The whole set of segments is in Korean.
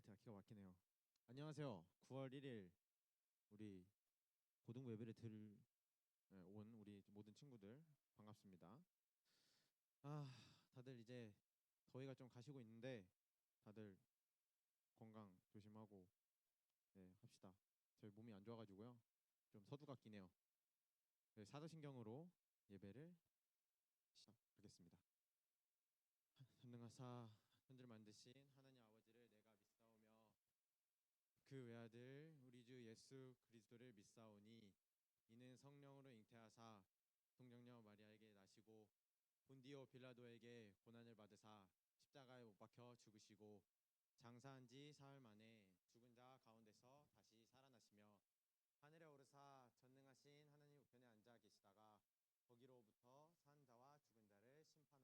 하이라이트가 기가 막히네요. 안녕하세요. 9월 1일 우리 고등부 예배를 온 우리 모든 친구들 반갑습니다. 아, 다들 이제 더위가 좀 가시고 있는데 다들 건강 조심하고 합시다. 저희 몸이 안 좋아가지고요. 좀 서두가 끼네요. 사도신경으로 예배를 시작하겠습니다. 전능하사 천지를 만드신 하나님 아버지를 내가 믿사오며 그 외아들 우리 주 예수 그리스도를 믿사오니 이는 성령으로 잉태하사 동정녀 마리아에게 나시고 본디오 빌라도에게 고난을 받으사 십자가에 못 박혀 죽으시고 장사한 지 사흘 만에 죽은 자 가운데서 다시 살아나시며 하늘에 오르사 전능하신 하나님 우편에 앉아 계시다가 거기로부터 산 자와 죽은 자를 심판하러 오시리라.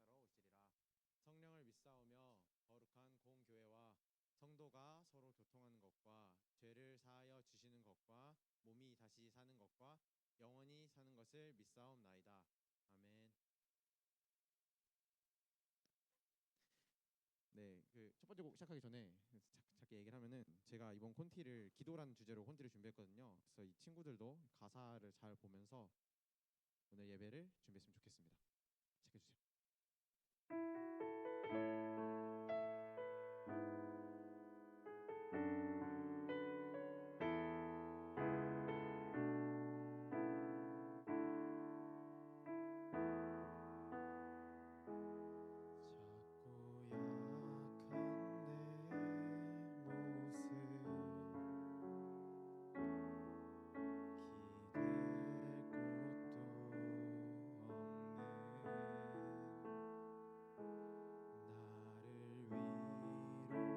성령을 믿사오며 거룩한 공교회와 성도가 서로 교통하는 것과 죄를 사하여 주시는 것과 몸이 다시 사는 것과 영원히 사는 것을 믿사옵나이다. 아멘. 네, 그 첫 번째 곡 시작하기 전에 작게 얘기를 하면은 제가 이번 콘티를 기도라는 주제로 콘티를 준비했거든요. 그래서 이 친구들도 가사를 잘 보면서 오늘 예배를 준비했으면 좋겠습니다. 체크해 주세요. 작고 약한 내 모습 기댈 곳도 없는 나를 위로하시는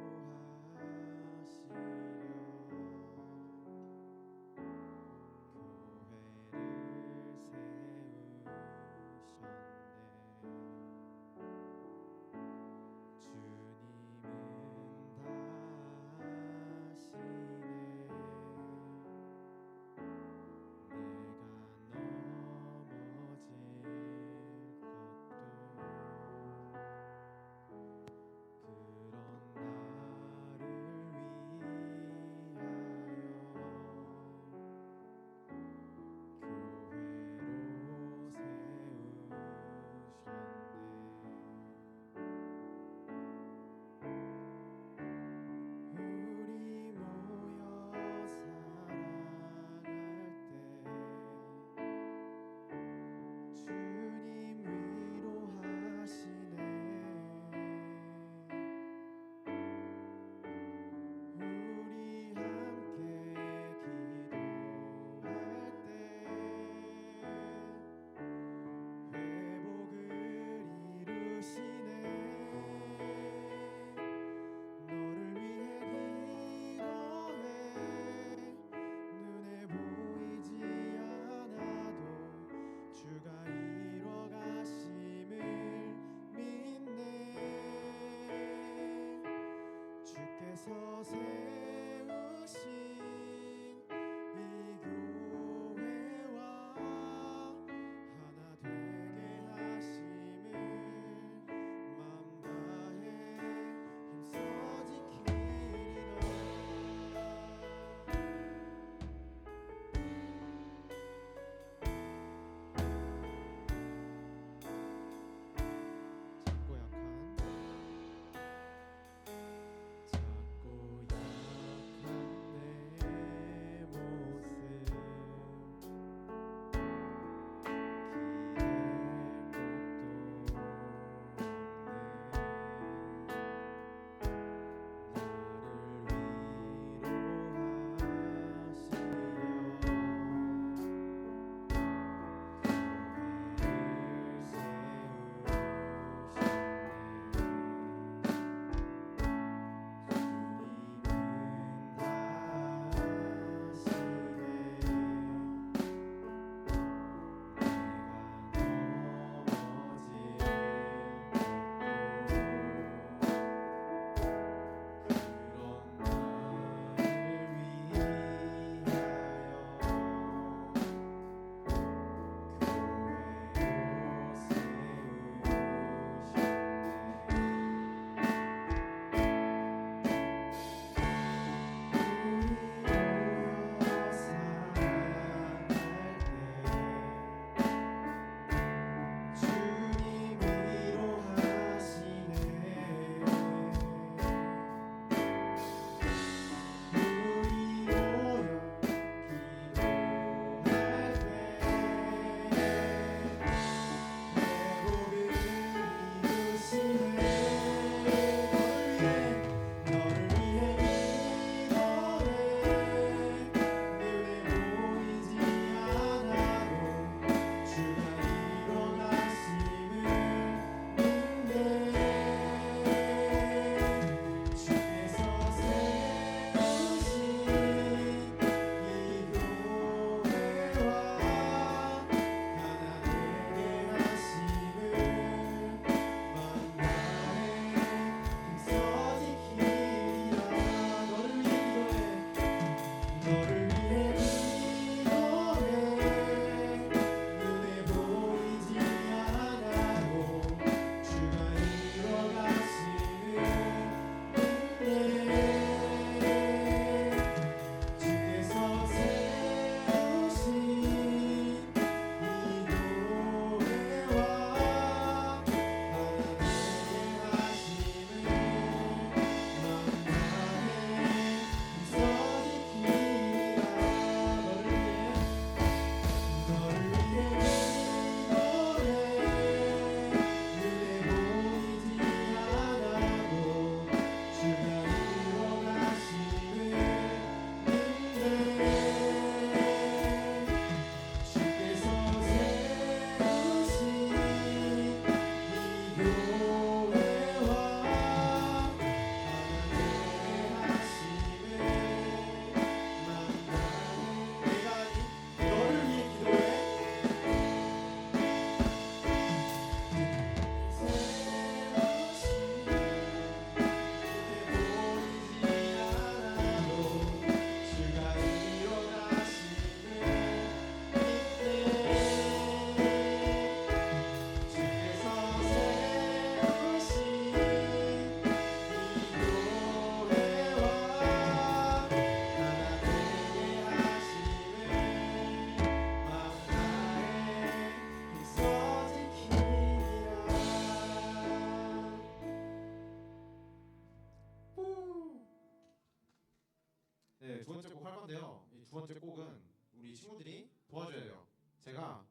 두 번째 곡 할 건데요. 이 두 번째 곡은 우리 친구들이 도와줘야 돼요. 제가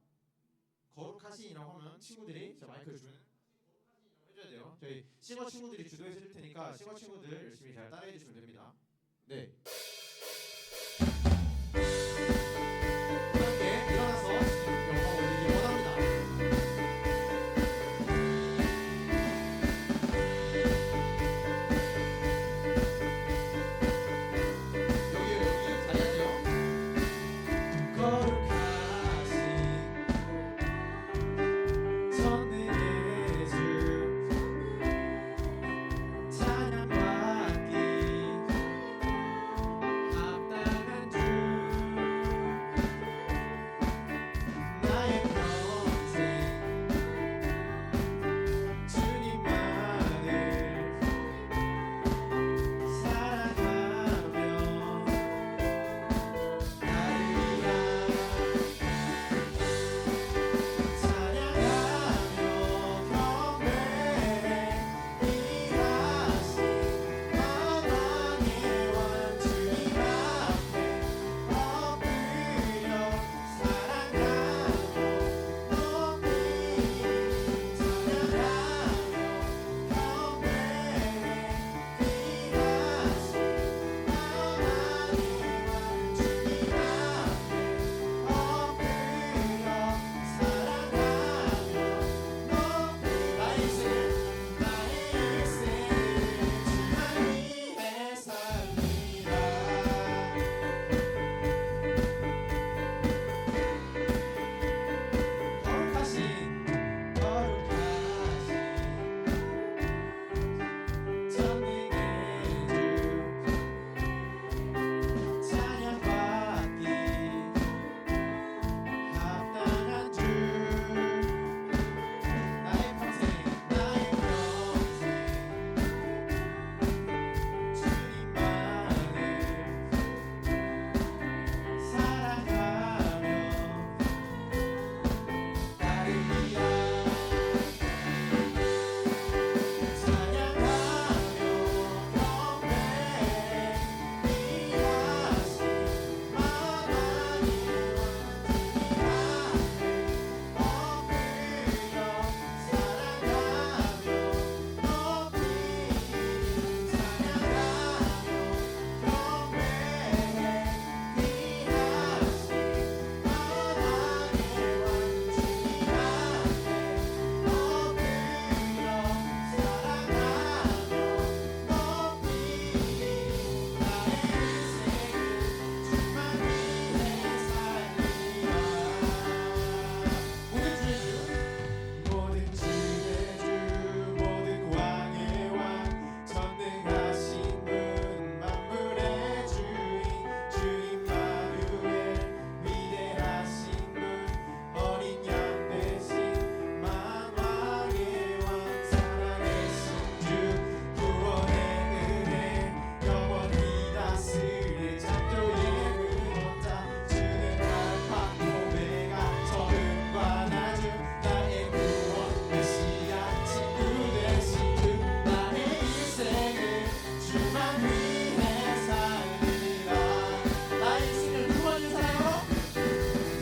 거룩하신이라고 하면 친구들이 제 마이크를 주면 해줘야 돼요. 저희 싱어 친구들이 주도해서 해줄 테니까 싱어 친구들 열심히 잘 따라해 주시면 됩니다. 네. 함께 일어나서 영광 올리기 원합니다. 여기 자리 앉아요. 거룩하신 전능의 주 찬양받기 합당한 주 나의 평생 주님만을 사랑하며 나를 위하여 찬양하며 경배해 일하신 만왕의 왕 주님 앞에 엎드려 사랑하며 높이 찬양하며 경배해 일하신 만왕의 왕 주님 앞에 합당한 주 나의 평생 주님만을 사랑하며 나를 위하여 찬양하며 경배해 일하신 만왕의 왕 주님 앞에 엎드려 모든 주의 주 모든 왕의 왕 전능하신 분 만물의 주인 주 임마누엘 위대하신 분 어린 양 되신 만왕의 왕 살아계신 주 구원의 은혜 영원히 다스릴 창조의 근원자 주는 알파 오메가 처음과 나중 나의 구원 메시아 친구 되신 주 나의 인생을 주만 위해 살리라 나의 인생을 두 번 인사해요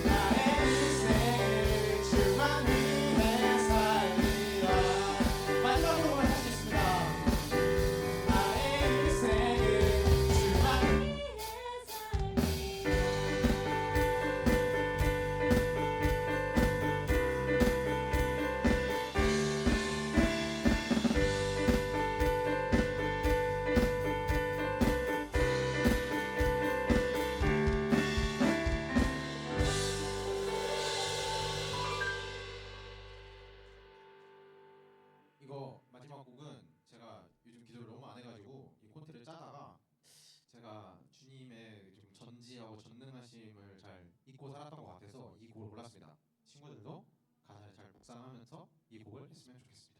나의 인생을 주만 위해 살리라 마지막으로 할 수 있습니다 나의 인생을 주만 위해 이거 마지막 곡은 제가 요즘 기도를 너무 안 해가지고 이 콘트를 짜다가 제가 주님의 좀 전지하고 전능하심을 잘 잊고 살았던 것 같아서 이 곡을 골랐습니다. 친구들도 가사를 잘 묵상하면서 이 곡을 했으면 좋겠습니다.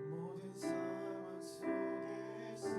모든 상황 속에서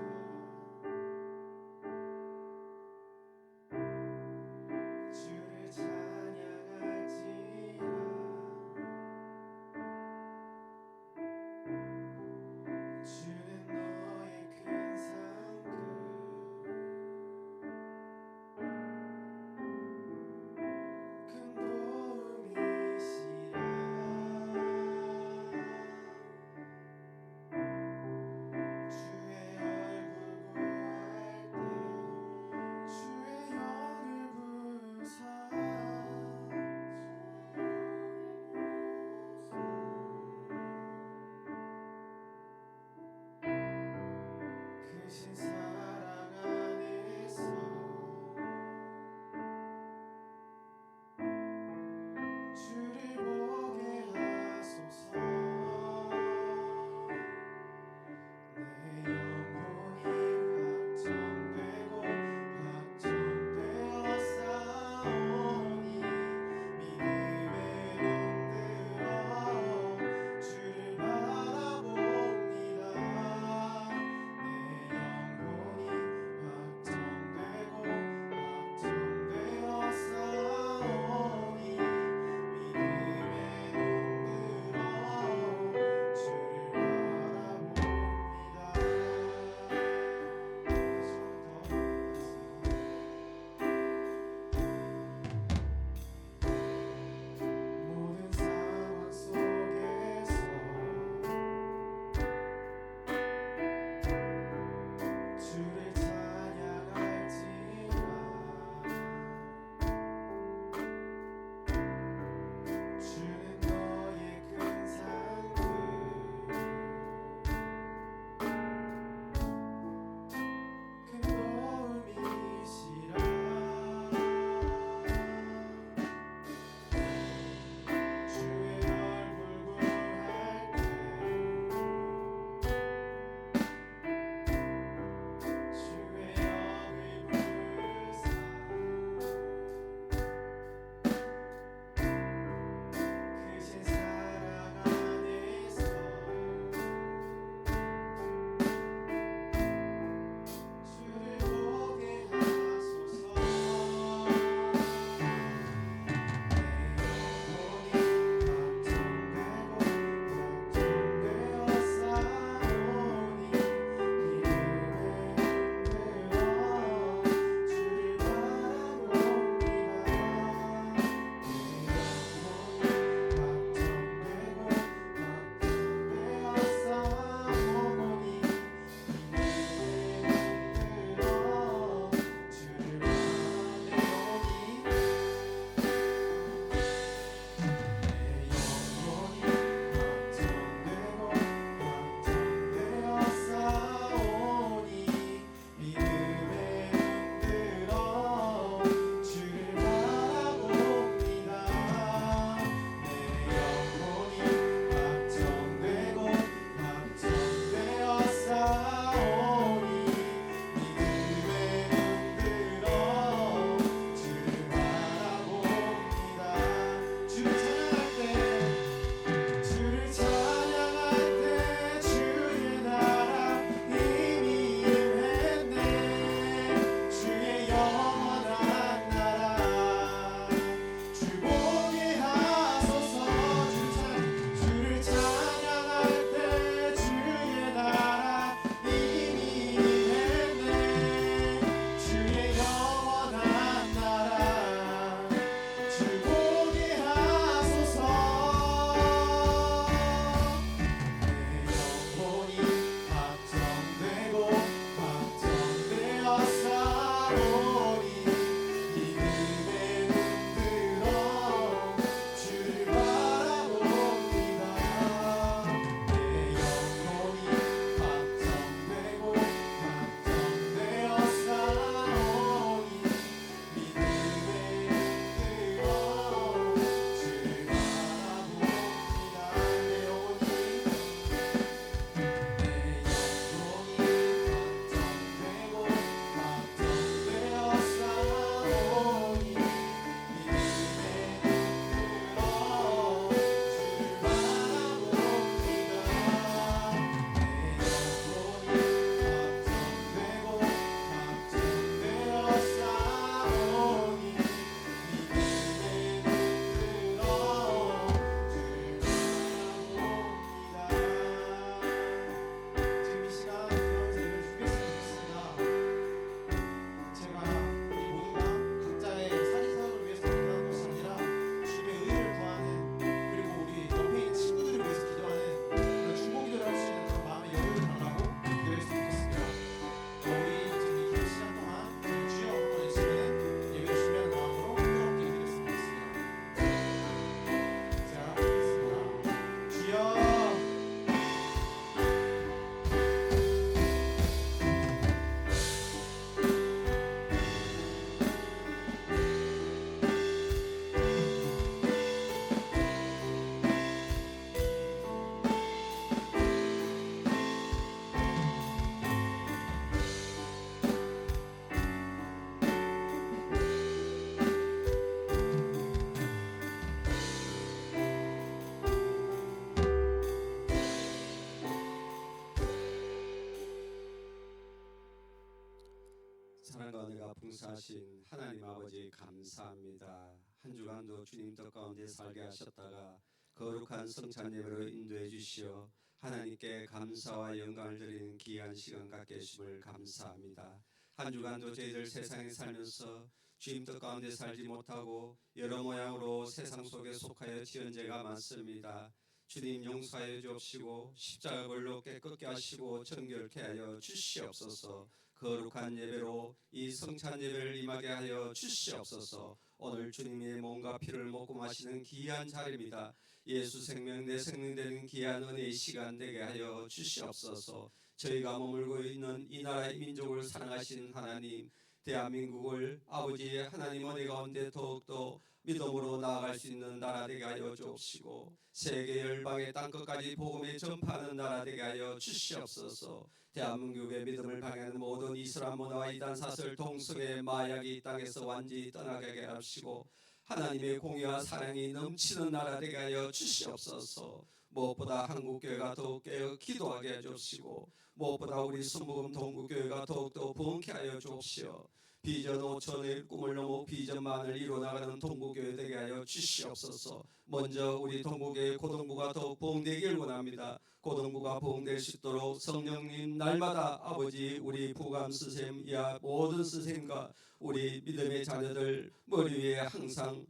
사랑과 은혜가 풍성하신 하나님 아버지 감사합니다. 한 주간도 주님 뜻 가운데 살게 하셨다가 거룩한 성찬 예배로 인도해 주시어 하나님께 감사와 영광을 드리는 귀한 시간 갖게 해주심을 감사합니다. 한 주간도 저희들 세상에 살면서 주님 뜻 가운데 살지 못하고 여러 모양으로 세상 속에 속하여 지은 죄가 많습니다. 주님 용서하여 주옵시고 십자가 걸로 깨끗게 하시고 정결케 하여 주시옵소서. 거룩한 예배로 이 성찬 예배를 임하게 하여 주시옵소서. 오늘 주님의 몸과 피를 먹고 마시는 귀한 자리입니다. 예수 생명 내 생명 되는 귀한 은혜의 시간 되게 하여 주시옵소서. 저희가 머물고 있는 이 나라의 민족을 사랑하신 하나님, 대한민국을 아버지의 하나님 은혜 가운데 더욱더 믿음으로 나아갈 수 있는 나라 되게 하여 주옵시고 세계 열방의 땅끝까지 복음을 전파하는 나라 되게 하여 주시옵소서. 대한민국의 믿음을 방해하는 모든 이슬람 문화와 이단 사설 동성애 마약이 이 땅에서 완전히 떠나게 하게 하시고 하나님의 공의와 사랑이 넘치는 나라 되게 하여 주시옵소서. 무엇보다 한국교회가 더욱 깨어 기도하게 해주시고 무엇보다 우리 순복음 동국교회가 더욱더 부흥케 하여 주옵시어. 비전 5천의 꿈을 넘어 비전만을 이루어나가는 동국교회 되게 하여 주시옵소서. 먼저 우리 동국교회 고등부가 더욱 부흥되길 원합니다. 고등부가 부흥될 수 있도록 성령님 날마다 아버지 우리 부감 스승 이하 모든 스승과 우리 믿음의 자녀들 머리 위에 항상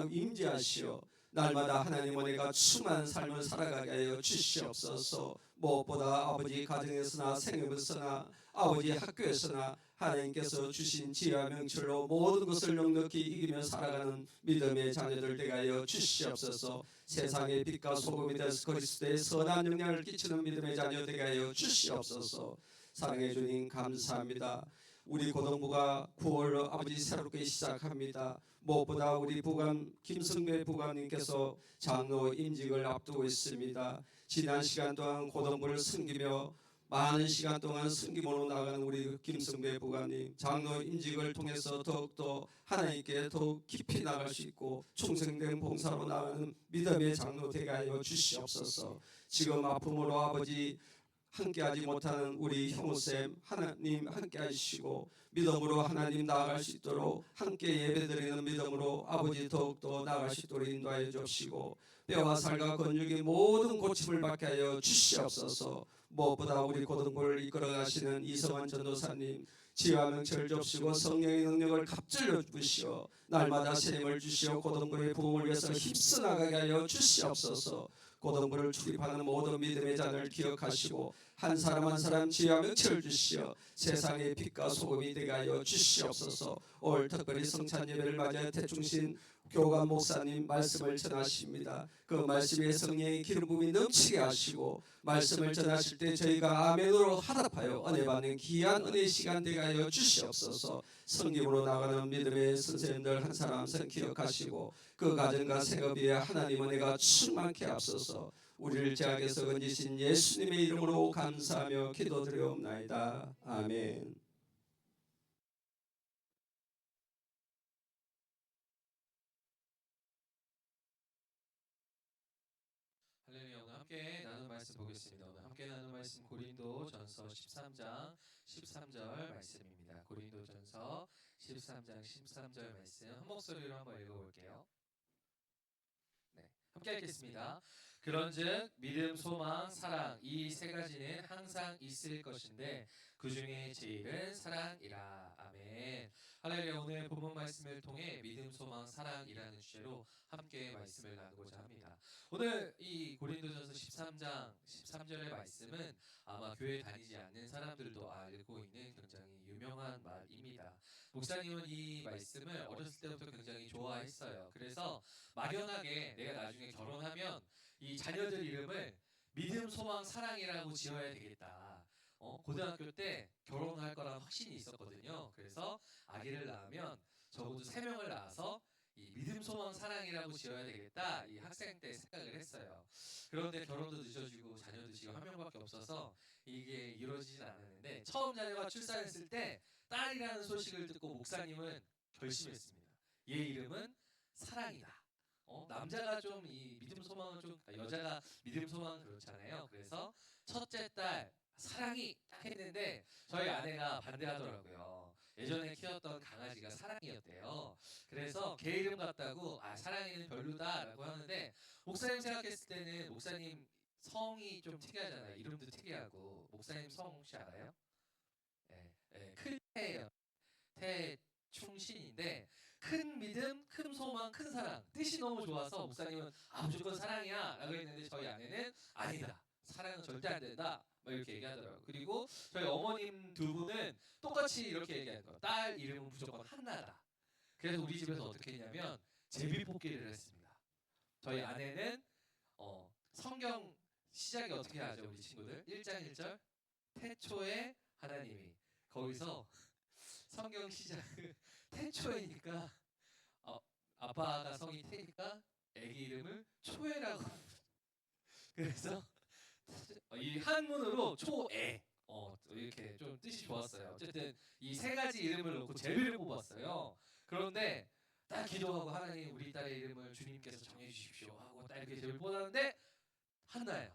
임재하시어 날마다 하나님 은혜가 충만한 삶을 살아가게 하여 주시옵소서. 무엇보다 아버지 가정에서나 생업에서나 아버지 학교에서나 하나님께서 주신 지혜와 명철로 모든 것을 넉넉히 이기며 살아가는 믿음의 자녀들 되게 하여 주시옵소서. 세상의 빛과 소금이 되어서 그리스도의 선한 영향을 끼치는 믿음의 자녀 되게 하여 주시옵소서. 사랑해 주님 감사합니다. 우리 고등부가 9월 아버지 새롭게 시작합니다. 무엇보다 우리 부관 김성배 부관님께서 장로 임직을 앞두고 있습니다. 지난 시간 동안 고등부를 섬기며 많은 시간 동안 섬김으로 나가는 우리 김성배 부관님 장로 임직을 통해서 더욱더 하나님께 더욱 깊이 나갈 수 있고 충성된 봉사로 나가는 믿음의 장로 되게 하여 주시옵소서. 지금 아픔으로 아버지 함께하지 못하는 우리 형우쌤 하나님 함께 하시고 믿음으로 하나님 나아갈 수 있도록 함께 예배드리는 믿음으로 아버지 더욱더 나아갈 수 있도록 인도하여 주시고 뼈와 살과 근육의 모든 고침을 받게 하여 주시옵소서. 무엇보다 우리 고등부를 이끌어가시는 이성환 전도사님 지혜와 명철을 주시고 성령의 능력을 갑절로 주시어 날마다 세임을 주시어 고등부의 부흥을 위해서 힘써 나가게 하여 주시옵소서. 고등부를 출입하는 모든 믿음의 자를 기억하시고 한 사람 한 사람 지혜와 명철을 주시어 세상의 빛과 소금이 되게 하여 주시옵소서. 올 특별히 성찬 예배를 맞이해 대충신 교감 목사님 말씀을 전하십니다. 그 말씀에 성령의 기름 부음이 넘치게 하시고 말씀을 전하실 때 저희가 아멘으로 화답하여 은혜 받는 귀한 은혜의 시간 되게 하여 주시옵소서. 성김으로 나가는 믿음의 선생님들 한 사람 한 사람 기억하시고 그 가정과 생업 위에 하나님 은혜가 충만케 앞서서 우리를 제약에서 건지신 예수님의 이름으로 감사하며 기도드리옵나이다. 아멘. 할렐루야. 오늘 함께 나눈 말씀 보겠습니다. 오늘 함께 나눈 말씀 고린도전서 13장 13절 말씀입니다. 고린도전서 13장 13절 말씀 한 목소리로 한번 읽어볼게요. 네, 함께 읽겠습니다. 그런즉 믿음, 소망, 사랑 이 세 가지는 항상 있을 것인데 그 중에 제일은 사랑이라. 아멘. 할렐루야. 오늘 본문 말씀을 통해 믿음, 소망, 사랑이라는 주제로 함께 말씀을 나누고자 합니다. 오늘 이 고린도전서 13장 13절의 말씀은 아마 교회 다니지 않는 사람들도 알고 있는 굉장히 유명한 말입니다. 목사님은 이 말씀을 어렸을 때부터 굉장히 좋아했어요. 그래서 막연하게 내가 나중에 결혼하면 이 자녀들 이름을 믿음, 소망, 사랑이라고 지어야 되겠다. 고등학교 때 결혼할 거라는 확신이 있었거든요. 그래서 아기를 낳으면 적어도 3명을 낳아서 이 믿음, 소망, 사랑이라고 지어야 되겠다. 이 학생 때 생각을 했어요. 그런데 결혼도 늦어지고 자녀도 지금 1명밖에 없어서 이게 이루어지진 않았는데 처음 자녀가 출산했을 때 딸이라는 소식을 듣고 목사님은 결심했습니다. 얘 이름은 사랑이다. 남자가 좀 이 믿음 소망은 좀 여자가 믿음 소망은 그렇잖아요. 그래서 첫째 딸 사랑이 딱 했는데 저희 아내가 반대하더라고요. 예전에 키웠던 강아지가 사랑이었대요. 그래서 개 이름 같다고 사랑이는 별로다라고 하는데 목사님 생각했을 때는 목사님 성이 좀 특이하잖아요. 이름도 특이하고 목사님 성 혹시 알아요? 예, 예, 클태예요. 태충신인데 큰 믿음, 큰 소망, 큰 사랑 뜻이 너무 좋아서 목사님은 무조건 사랑이야 라고 했는데 저희 아내는 아니다. 사랑은 절대 안 된다. 막 이렇게 얘기하더라고요. 그리고 저희 어머님 두 분은 똑같이 이렇게 얘기하는 거예요. 딸 이름은 무조건 한나다. 그래서 우리 집에서 어떻게 했냐면 제비뽑기를 했습니다. 저희 아내는 성경 시작이 어떻게 하죠 우리 친구들? 1장 1절 태초에 하나님이 거기서 성경 시작 태초이니까 아빠가 성이 태니까 애기 이름을 초애라고 그래서 이 한문으로 초애 이렇게 좀 뜻이 좋았어요. 어쨌든 이 세 가지 이름을 놓고 제비를 뽑았어요. 그런데 딱 기도하고 하나님 우리 딸의 이름을 주님께서 정해주십시오 하고 딱 이렇게 제비를 뽑았는데 한나예요.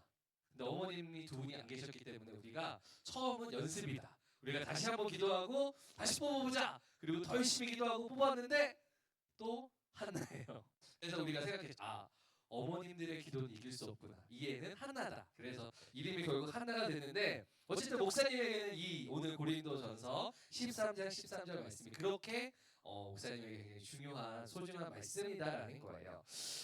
근데 어머님이 두 분이 안 계셨기 때문에 우리가 처음은 연습이다. 우리가 다시 한번 기도하고 다시 뽑아보자. 그리고 더 열심히 기도하고 뽑았는데 또 한나예요. 그래서 우리가 생각했죠. 어머님들의 기도는 이길 수 없구나. 이 애는 한나다. 그래서 이름이 결국 한나가 됐는데 어쨌든 목사님에게는 이 오늘 고린도전서 13장 13절 말씀이 그렇게 목사님에게 굉장히 중요한 소중한 말씀이다라는 거예요.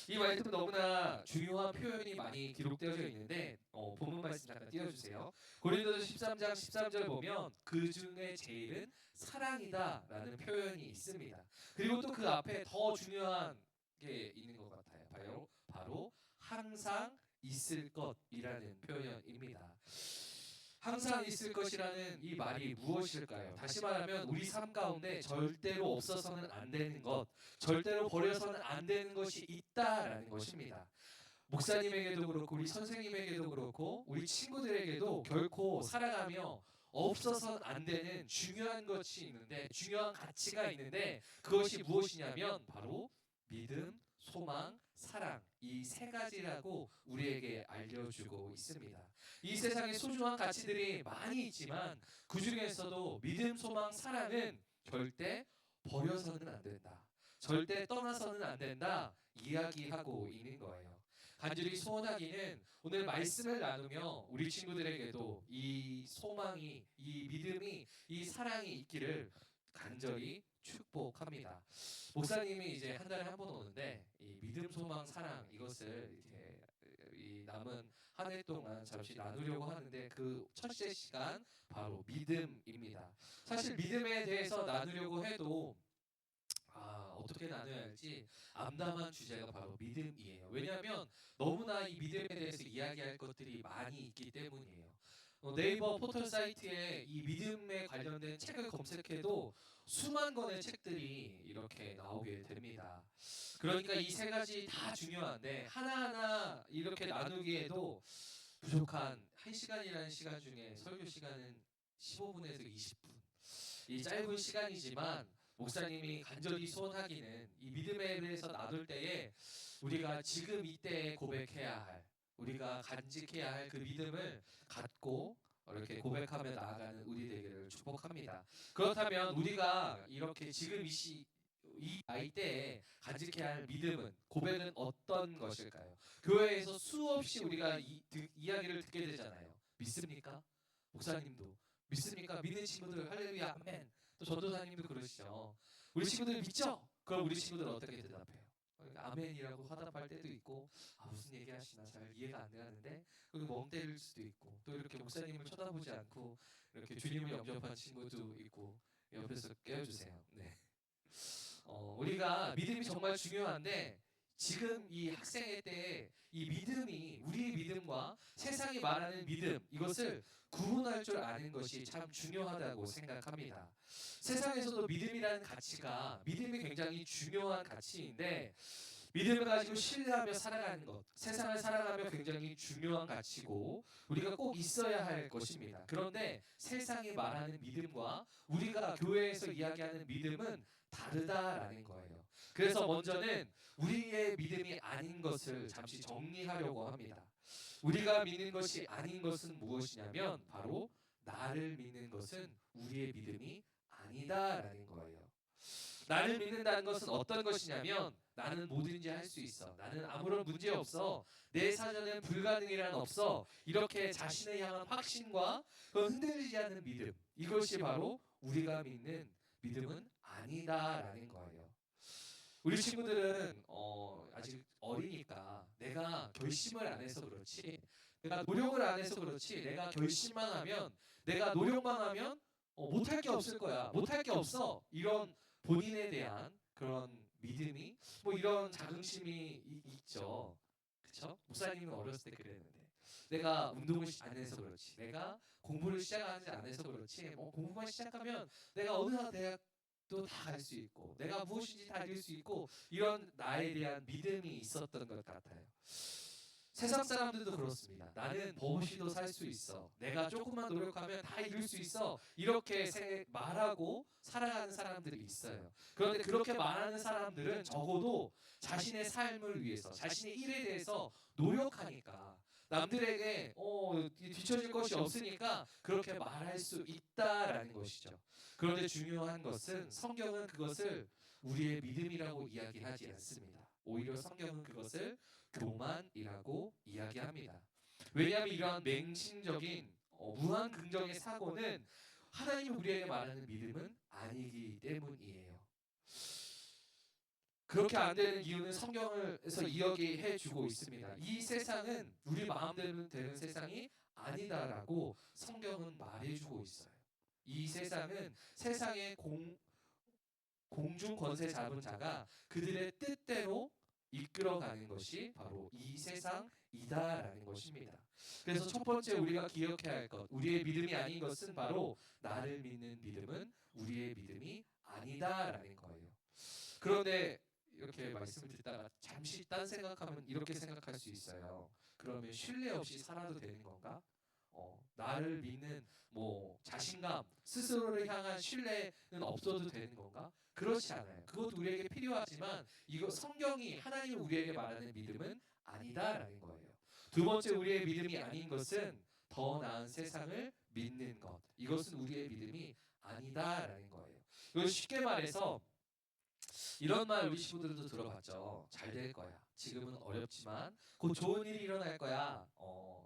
이 말씀은 너무나 중요한 표현이 많이 기록되어져 있는데 본문 말씀 잠깐 띄워주세요. 고린도전서 13장 13절 보면 그 중에 제일은 사랑이다라는 표현이 있습니다. 그리고 또 그 앞에 더 중요한 게 있는 것 같아요. 바로 항상 있을 것이라는 표현입니다. 항상 있을 것이라는 이 말이 무엇일까요? 다시 말하면 우리 삶 가운데 절대로 없어서는 안 되는 것, 절대로 버려서는 안 되는 것이 있다라는 것입니다. 목사님에게도 그렇고 우리 선생님에게도 그렇고 우리 친구들에게도 결코 살아가며 없어서는 안 되는 중요한 것이 있는데 중요한 가치가 있는데 그것이 무엇이냐면 바로 믿음, 소망, 사랑 이 세 가지라고 우리에게 알려주고 있습니다. 이 세상에 소중한 가치들이 많이 있지만 그 중에서도 믿음, 소망, 사랑은 절대 버려서는 안 된다. 절대 떠나서는 안 된다. 이야기하고 있는 거예요. 간절히 소원하기는 오늘 말씀을 나누며 우리 친구들에게도 이 소망이, 이 믿음이, 이 사랑이 있기를 간절히 축복합니다. 목사님이 이제 한 달에 한 번 오는데 이 믿음, 소망, 사랑 이것을 이렇게 이 남은 한 해 동안 잠시 나누려고 하는데 그 첫째 시간 바로 믿음입니다. 사실 믿음에 대해서 나누려고 해도 어떻게 나눠야 할지 암담한 주제가 바로 믿음이에요. 왜냐하면 너무나 이 믿음에 대해서 이야기할 것들이 많이 있기 때문이에요. 네이버 포털 사이트에 이 믿음에 관련된 책을 검색해도 수만 권의 책들이 이렇게 나오게 됩니다. 그러니까 이 세 가지 다 중요한데 하나하나 이렇게 나누기에도 부족한 1시간이라는 시간 중에 설교 시간은 15분에서 20분. 이 짧은 시간이지만 목사님이 간절히 소원하기는 이 믿음에 대해서 나눌 때에 우리가 지금 이때 고백해야 할 우리가 간직해야 할 그 믿음을 갖고 이렇게 고백하며 나아가는 우리 되기를 축복합니다. 그렇다면 우리가 이렇게 지금 이 나이 때에 간직해야 할 믿음은 고백은 어떤 것일까요? 교회에서 수없이 우리가 이야기를 듣게 되잖아요. 믿습니까? 목사님도 믿습니까? 믿는 친구들 할렐루야 아멘. 또 전도사님도 그러시죠. 우리 친구들 믿죠? 그럼 우리 친구들은 어떻게 대답해요? 아멘이라고 화답할 때도 있고 무슨 얘기 하시나 잘 이해가 안 가는데 멍 때릴 수도 있고 또 이렇게 목사님을 쳐다보지 않고 이렇게 주님을 영접한 친구도 있고 옆에서 깨워주세요. 네. 우리가 믿음이 정말 중요한데 지금 이 학생의 때에 이 믿음이 우리의 믿음과 세상이 말하는 믿음 이것을 구분할 줄 아는 것이 참 중요하다고 생각합니다. 세상에서도 믿음이라는 가치가 믿음이 굉장히 중요한 가치인데 믿음을 가지고 신뢰하며 살아가는 것 세상을 살아가며 굉장히 중요한 가치고 우리가 꼭 있어야 할 것입니다. 그런데 세상이 말하는 믿음과 우리가 교회에서 이야기하는 믿음은 다르다라는 거예요. 그래서 먼저는 우리의 믿음이 아닌 것을 잠시 정리하려고 합니다. 우리가 믿는 것이 아닌 것은 무엇이냐면 바로 나를 믿는 것은 우리의 믿음이 아니다라는 거예요. 나를 믿는다는 것은 어떤 것이냐면 나는 뭐든지 할 수 있어. 나는 아무런 문제 없어. 내 사전엔 불가능이란 없어. 이렇게 자신을 향한 확신과 그 흔들리지 않는 믿음. 이것이 바로 우리가 믿는 믿음은 아니다라는 거예요. 우리 친구들은 아직 어리니까 내가 결심을 안 해서 그렇지, 내가 노력을 안 해서 그렇지, 내가 결심만 하면, 내가 노력만 하면 못할 게 없을 거야. 못할 게 없어. 이런 본인에 대한 그런 믿음이 뭐 이런 자긍심이 있죠. 그렇죠? 목사님은 어렸을 때 그랬는데 내가 운동을 안 해서 그렇지, 내가 공부를 시작하지 않아서 그렇지, 뭐 공부만 시작하면 내가 어느 대학도 다 갈 수 있고 내가 무엇인지 다 이룰 수 있고 이런 나에 대한 믿음이 있었던 것 같아요. 세상 사람들도 그렇습니다. 나는 버릇이도 살 수 있어. 내가 조금만 노력하면 다 이룰 수 있어. 이렇게 말하고 살아가는 사람들이 있어요. 그런데 그렇게 말하는 사람들은 적어도 자신의 삶을 위해서, 자신의 일에 대해서 노력하니까, 남들에게 뒤처질 것이 없으니까 그렇게 말할 수 있다라는 것이죠. 그런데 중요한 것은 성경은 그것을 우리의 믿음이라고 이야기하지 않습니다. 오히려 성경은 그것을 교만이라고 이야기합니다. 왜냐하면 이러한 맹신적인 무한 긍정의 사고는 하나님 우리에게 말하는 믿음은 아니기 때문이에요. 그렇게 안 되는 이유는 성경에서 이야기해 주고 있습니다. 이 세상은 우리 마음대로 되는 세상이 아니다라고 성경은 말해주고 있어요. 이 세상은 세상의 공중 권세 잡은 자가 그들의 뜻대로 이끌어가는 것이 바로 이 세상이다라는 것입니다. 그래서 첫 번째 우리가 기억해야 할 것, 우리의 믿음이 아닌 것은 바로 나를 믿는 믿음은 우리의 믿음이 아니다라는 거예요. 그런데 이렇게 말씀을 듣다가 잠시 딴 생각하면 이렇게 생각할 수 있어요. 그러면 신뢰 없이 살아도 되는 건가? 나를 믿는 자신감, 스스로를 향한 신뢰는 없어도 되는 건가? 그렇지 않아요. 그것도 우리에게 필요하지만 이거 성경이 하나님 우리에게 말하는 믿음은 아니다라는 거예요. 두 번째 우리의 믿음이 아닌 것은 더 나은 세상을 믿는 것. 이것은 우리의 믿음이 아니다라는 거예요. 이건 쉽게 말해서 이런 말 우리 친구들도 들어봤죠. 잘 될 거야. 지금은 어렵지만 곧 좋은 일이 일어날 거야.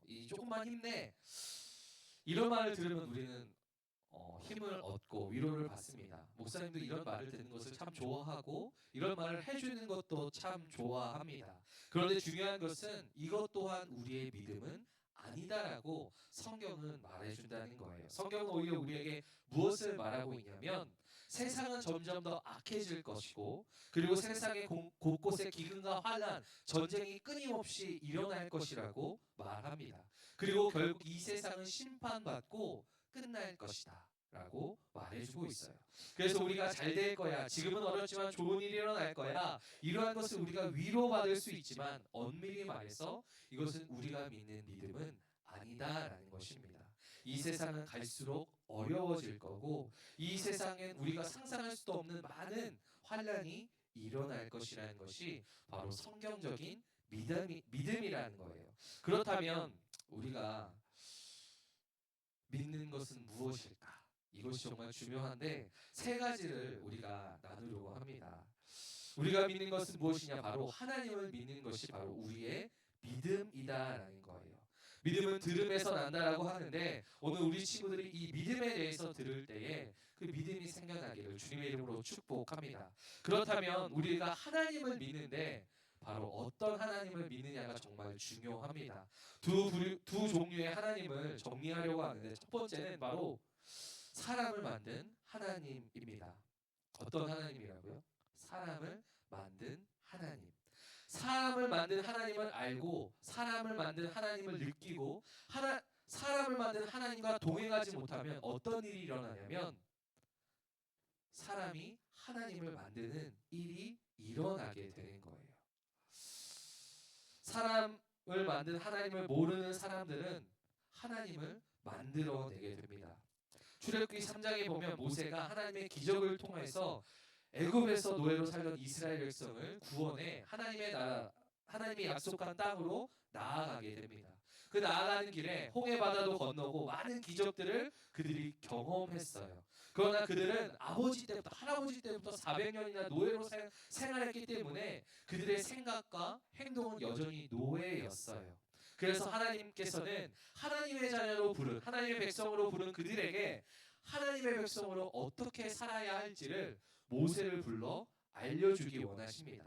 이 조금만 힘내. 이런 말을 들으면 우리는 힘을 얻고 위로를 받습니다. 목사님도 이런 말을 듣는 것을 참 좋아하고 이런 말을 해주는 것도 참 좋아합니다. 그런데 중요한 것은 이것 또한 우리의 믿음은 아니다라고 성경은 말해준다는 거예요. 성경은 오히려 우리에게 무엇을 말하고 있냐면 세상은 점점 더 악해질 것이고 그리고 세상의 곳곳에 기근과 환난, 전쟁이 끊임없이 일어날 것이라고 말합니다. 그리고 결국 이 세상은 심판받고 끝날 것이다 라고 말해주고 있어요. 그래서 우리가 잘 될 거야, 지금은 어렵지만 좋은 일이 일어날 거야, 이러한 것을 우리가 위로받을 수 있지만 엄밀히 말해서 이것은 우리가 믿는 믿음은 아니다라는 것입니다. 이 세상은 갈수록 어려워질 거고 이 세상엔 우리가 상상할 수도 없는 많은 환난이 일어날 것이라는 것이 바로 성경적인 믿음이라는 거예요. 그렇다면 우리가 믿는 것은 무엇일까? 이것이 정말 중요한데 세 가지를 우리가 나누려고 합니다. 우리가 믿는 것은 무엇이냐? 바로 하나님을 믿는 것이 바로 우리의 믿음이다라는 거예요. 믿음은 들음에서 난다라고 하는데 오늘 우리 친구들이 이 믿음에 대해서 들을 때에 그 믿음이 생겨나기를 주님의 이름으로 축복합니다. 그렇다면 우리가 하나님을 믿는데 바로 어떤 하나님을 믿느냐가 정말 중요합니다. 두 종류의 하나님을 정리하려고 하는데 첫 번째는 바로 사람을 만든 하나님입니다. 어떤 하나님이라고요? 사람을 만든 하나님. 사람을 만든 하나님을 알고 사람을 만든 하나님을 느끼고 사람을 만든 하나님과 동행하지 못하면 어떤 일이 일어나냐면 사람이 하나님을 만드는 일이 일어나게 되는 거예요. 사람을 만든 하나님을 모르는 사람들은 하나님을 만들어내게 됩니다. 출애굽기 3장에 보면 모세가 하나님의 기적을 통해서 애굽에서 노예로 살던 이스라엘 백성을 구원해 하나님의 나라, 하나님이 약속한 땅으로 나아가게 됩니다. 그 나아가는 길에 홍해 바다도 건너고 많은 기적들을 그들이 경험했어요. 그러나 그들은 아버지 때부터 할아버지 때부터 400년이나 노예로 생활했기 때문에 그들의 생각과 행동은 여전히 노예였어요. 그래서 하나님께서는 하나님의 자녀로 부른 하나님의 백성으로 부른 그들에게 하나님의 백성으로 어떻게 살아야 할지를 모세를 불러 알려주기 원하십니다.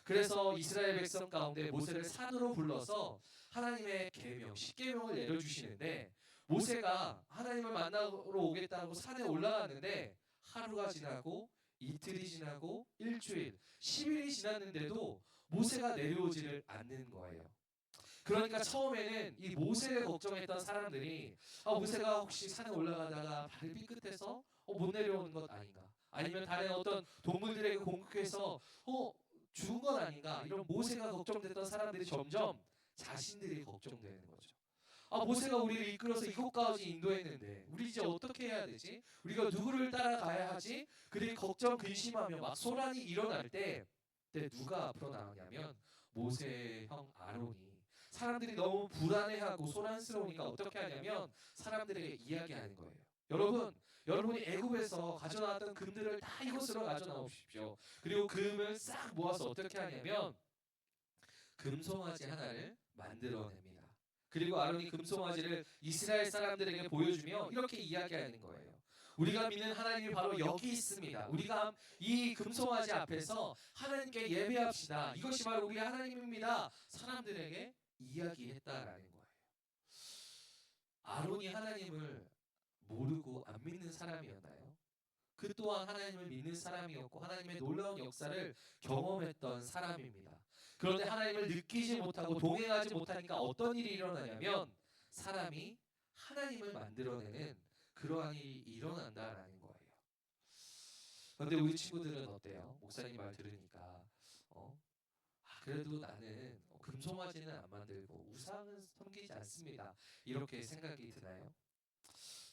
그래서 이스라엘 백성 가운데 모세를 산으로 불러서 하나님의 계명, 십계명을 내려주시는데 모세가 하나님을 만나러 오겠다고 산에 올라갔는데 하루가 지나고 이틀이 지나고 일주일, 10일이 지났는데도 모세가 내려오지를 않는 거예요. 그러니까 처음에는 이 모세를 걱정했던 사람들이 모세가 혹시 산에 올라가다가 발을 삐끗해서 못 내려오는 것 아닌가? 아니면 다른 어떤 동물들에게 공격해서 죽은 건 아닌가? 이런 모세가 걱정됐던 사람들이 점점 자신들이 걱정되는 거죠. 모세가 우리를 이끌어서 이곳까지 인도했는데 우리 이제 어떻게 해야 되지? 우리가 누구를 따라가야 하지? 그들이 걱정 근심하며 막 소란이 일어날 때 누가 앞으로 나오냐면 모세의 형 아론이 사람들이 너무 불안해하고 소란스러우니까 어떻게 하냐면 사람들에게 이야기하는 거예요. 여러분이 애굽에서 가져나왔던 금들을 다 이곳으로 가져나오십시오. 그리고 금을 싹 모아서 어떻게 하냐면 금송아지 하나를 만들어냅니다. 그리고 아론이 금송아지를 이스라엘 사람들에게 보여주며 이렇게 이야기하는 거예요. 우리가 믿는 하나님이 바로 여기 있습니다. 우리가 이 금송아지 앞에서 하나님께 예배합시다. 이것이 바로 우리 하나님입니다. 사람들에게 이야기했다라는 거예요. 아론이 하나님을 모르고 안 믿는 사람이었나요? 그 또한 하나님을 믿는 사람이었고 하나님의 놀라운 역사를 경험했던 사람입니다. 그런데 하나님을 느끼지 못하고 동행하지 못하니까 어떤 일이 일어나냐면 사람이 하나님을 만들어내는 그러한 일이 일어난다라는 거예요. 그런데 우리 친구들은 어때요? 목사님 말 들으니까 그래도 나는 금송아지는 안 만들고 우상은 섬기지 않습니다. 이렇게 생각이 드나요?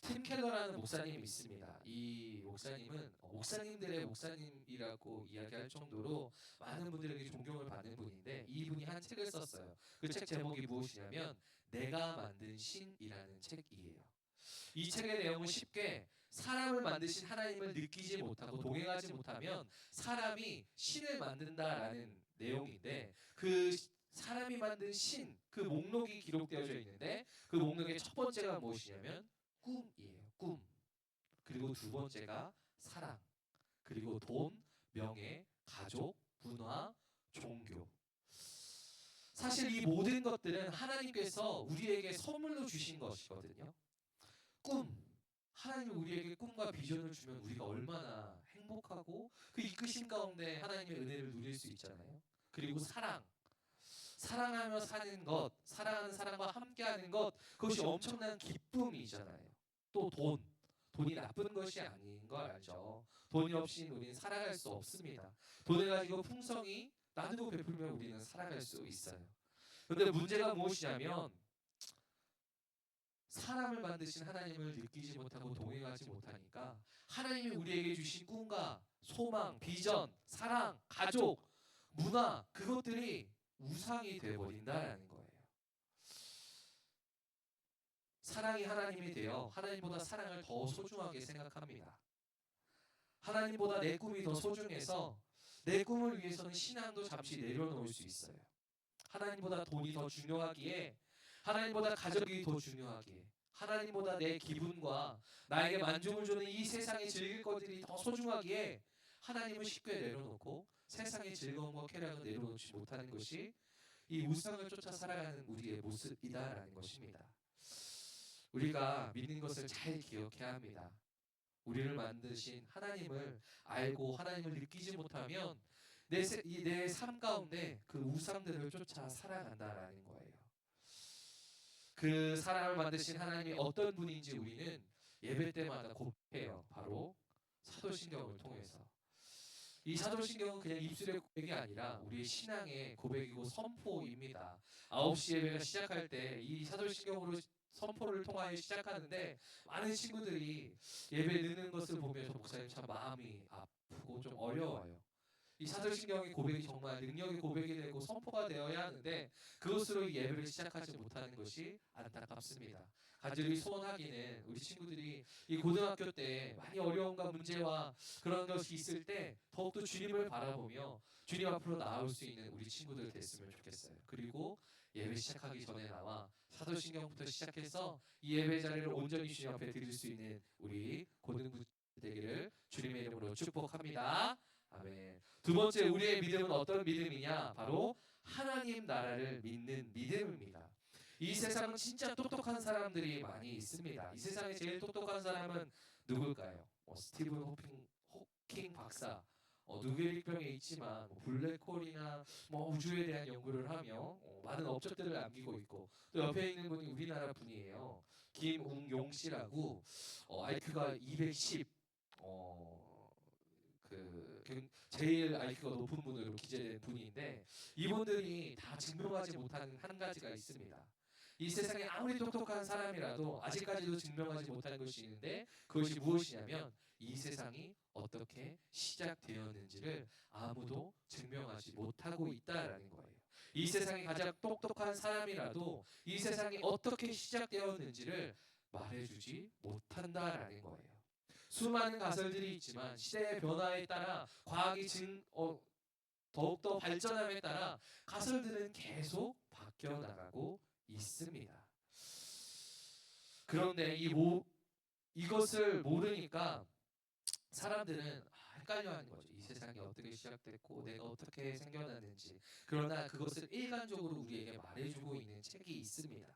팀 켈러라는 목사님이 있습니다. 이 목사님은 목사님들의 목사님이라고 이야기할 정도로 많은 분들에게 존경을 받는 분인데 이분이 한 책을 썼어요. 그 책 제목이 무엇이냐면 내가 만든 신이라는 책이에요. 이 책의 내용은 쉽게 사람을 만드신 하나님을 느끼지 못하고 동행하지 못하면 사람이 신을 만든다라는 내용인데 그 사람이 만든 신, 그 목록이 기록되어져 있는데 그 목록의 첫 번째가 무엇이냐면 꿈이에요. 꿈. 그리고 두 번째가 사랑. 그리고 돈, 명예, 가족, 문화, 종교. 사실 이 모든 것들은 하나님께서 우리에게 선물로 주신 것이거든요. 꿈. 하나님이 우리에게 꿈과 비전을 주면 우리가 얼마나 행복하고 그 이끄심 가운데 하나님의 은혜를 누릴 수 있잖아요. 그리고 사랑. 사랑하며 사는 것, 사랑하는 사람과 함께하는 것, 그것이 엄청난 기쁨이잖아요. 또 돈이 나쁜 것이 아닌 걸 알죠. 돈이 없이 우리는 살아갈 수 없습니다. 돈을 가지고 풍성히 나누고 베풀면 우리는 살아갈 수 있어요. 그런데 문제가 무엇이냐면 사람을 만드신 하나님을 느끼지 못하고 동행하지 못하니까 하나님이 우리에게 주신 꿈과 소망, 비전, 사랑, 가족, 문화 그것들이 우상이 되어버린다라는 거예요. 사랑이 하나님이 되어 하나님보다 사랑을 더 소중하게 생각합니다. 하나님보다 내 꿈이 더 소중해서 내 꿈을 위해서는 신앙도 잠시 내려놓을 수 있어요. 하나님보다 돈이 더 중요하기에 하나님보다 가족이 더 중요하기에 하나님보다 내 기분과 나에게 만족을 주는 이 세상의 즐길 것들이 더 소중하기에 하나님을 쉽게 내려놓고 세상의 즐거움과 쾌락을 내려놓지 못하는 것이 이 우상을 쫓아 살아가는 우리의 모습이다라는 것입니다. 우리가 믿는 것을 잘 기억해야 합니다. 우리를 만드신 하나님을 알고 하나님을 느끼지 못하면 내 삶 가운데 그 우상들을 쫓아 살아간다라는 거예요. 그 사람을 만드신 하나님이 어떤 분인지 우리는 예배 때마다 고백해요. 바로 사도신경을 통해서. 이 사도신경은 그냥 입술의 고백이 아니라 우리의 신앙의 고백이고 선포입니다. 9시 예배가 시작할 때 이 사도신경으로 선포를 통하여 시작하는데 많은 친구들이 예배 늦는 것을 보면서 목사님 참 마음이 아프고 좀 어려워요. 이 사도신경의 고백이 정말 능력의 고백이 되고 선포가 되어야 하는데 그것으로 예배를 시작하지 못하는 것이 안타깝습니다. 간절히 소원하기는 우리 친구들이 이 고등학교 때 많이 어려움과 문제와 그런 것이 있을 때 더욱더 주님을 바라보며 주님 앞으로 나아올 수 있는 우리 친구들 됐으면 좋겠어요. 그리고 예배 시작하기 전에 나와 사도신경부터 시작해서 이 예배 자리를 온전히 주님 앞에 드릴 수 있는 우리 고등부 되기를 주님의 이름으로 축복합니다. 아멘. 두 번째, 우리의 믿음은 어떤 믿음이냐? 바로 하나님 나라를 믿는 믿음입니다. 이 세상은 진짜 똑똑한 사람들이 많이 있습니다. 이 세상에 제일 똑똑한 사람은 누굴까요? 스티븐 호킹 박사, 누계릭병에 있지만 블랙홀이나 우주에 대한 연구를 하며 많은 업적들을 남기고 있고, 또 옆에 있는 분이 우리나라 분이에요. 김웅용 씨라고 IQ가 210, 제일 IQ가 높은 분으로 기재된 분인데, 이분들이 다 증명하지 못한 한 가지가 있습니다. 이 세상에 아무리 똑똑한 사람이라도 아직까지도 증명하지 못한 것이 있는데, 그것이 무엇이냐면 이 세상이 어떻게 시작되었는지를 아무도 증명하지 못하고 있다라는 거예요. 이 세상에 가장 똑똑한 사람이라도 이 세상이 어떻게 시작되었는지를 말해주지 못한다라는 거예요. 수많은 가설들이 있지만 시대의 변화에 따라 과학이 더욱더 발전함에 따라 가설들은 계속 바뀌어 나가고 있습니다. 그런데 이것을 모르니까 사람들은 헷갈려하는 거죠. 이 세상이 어떻게 시작됐고 내가 어떻게 생겨났는지. 그러나 그것을 일관적으로 우리에게 말해주고 있는 책이 있습니다.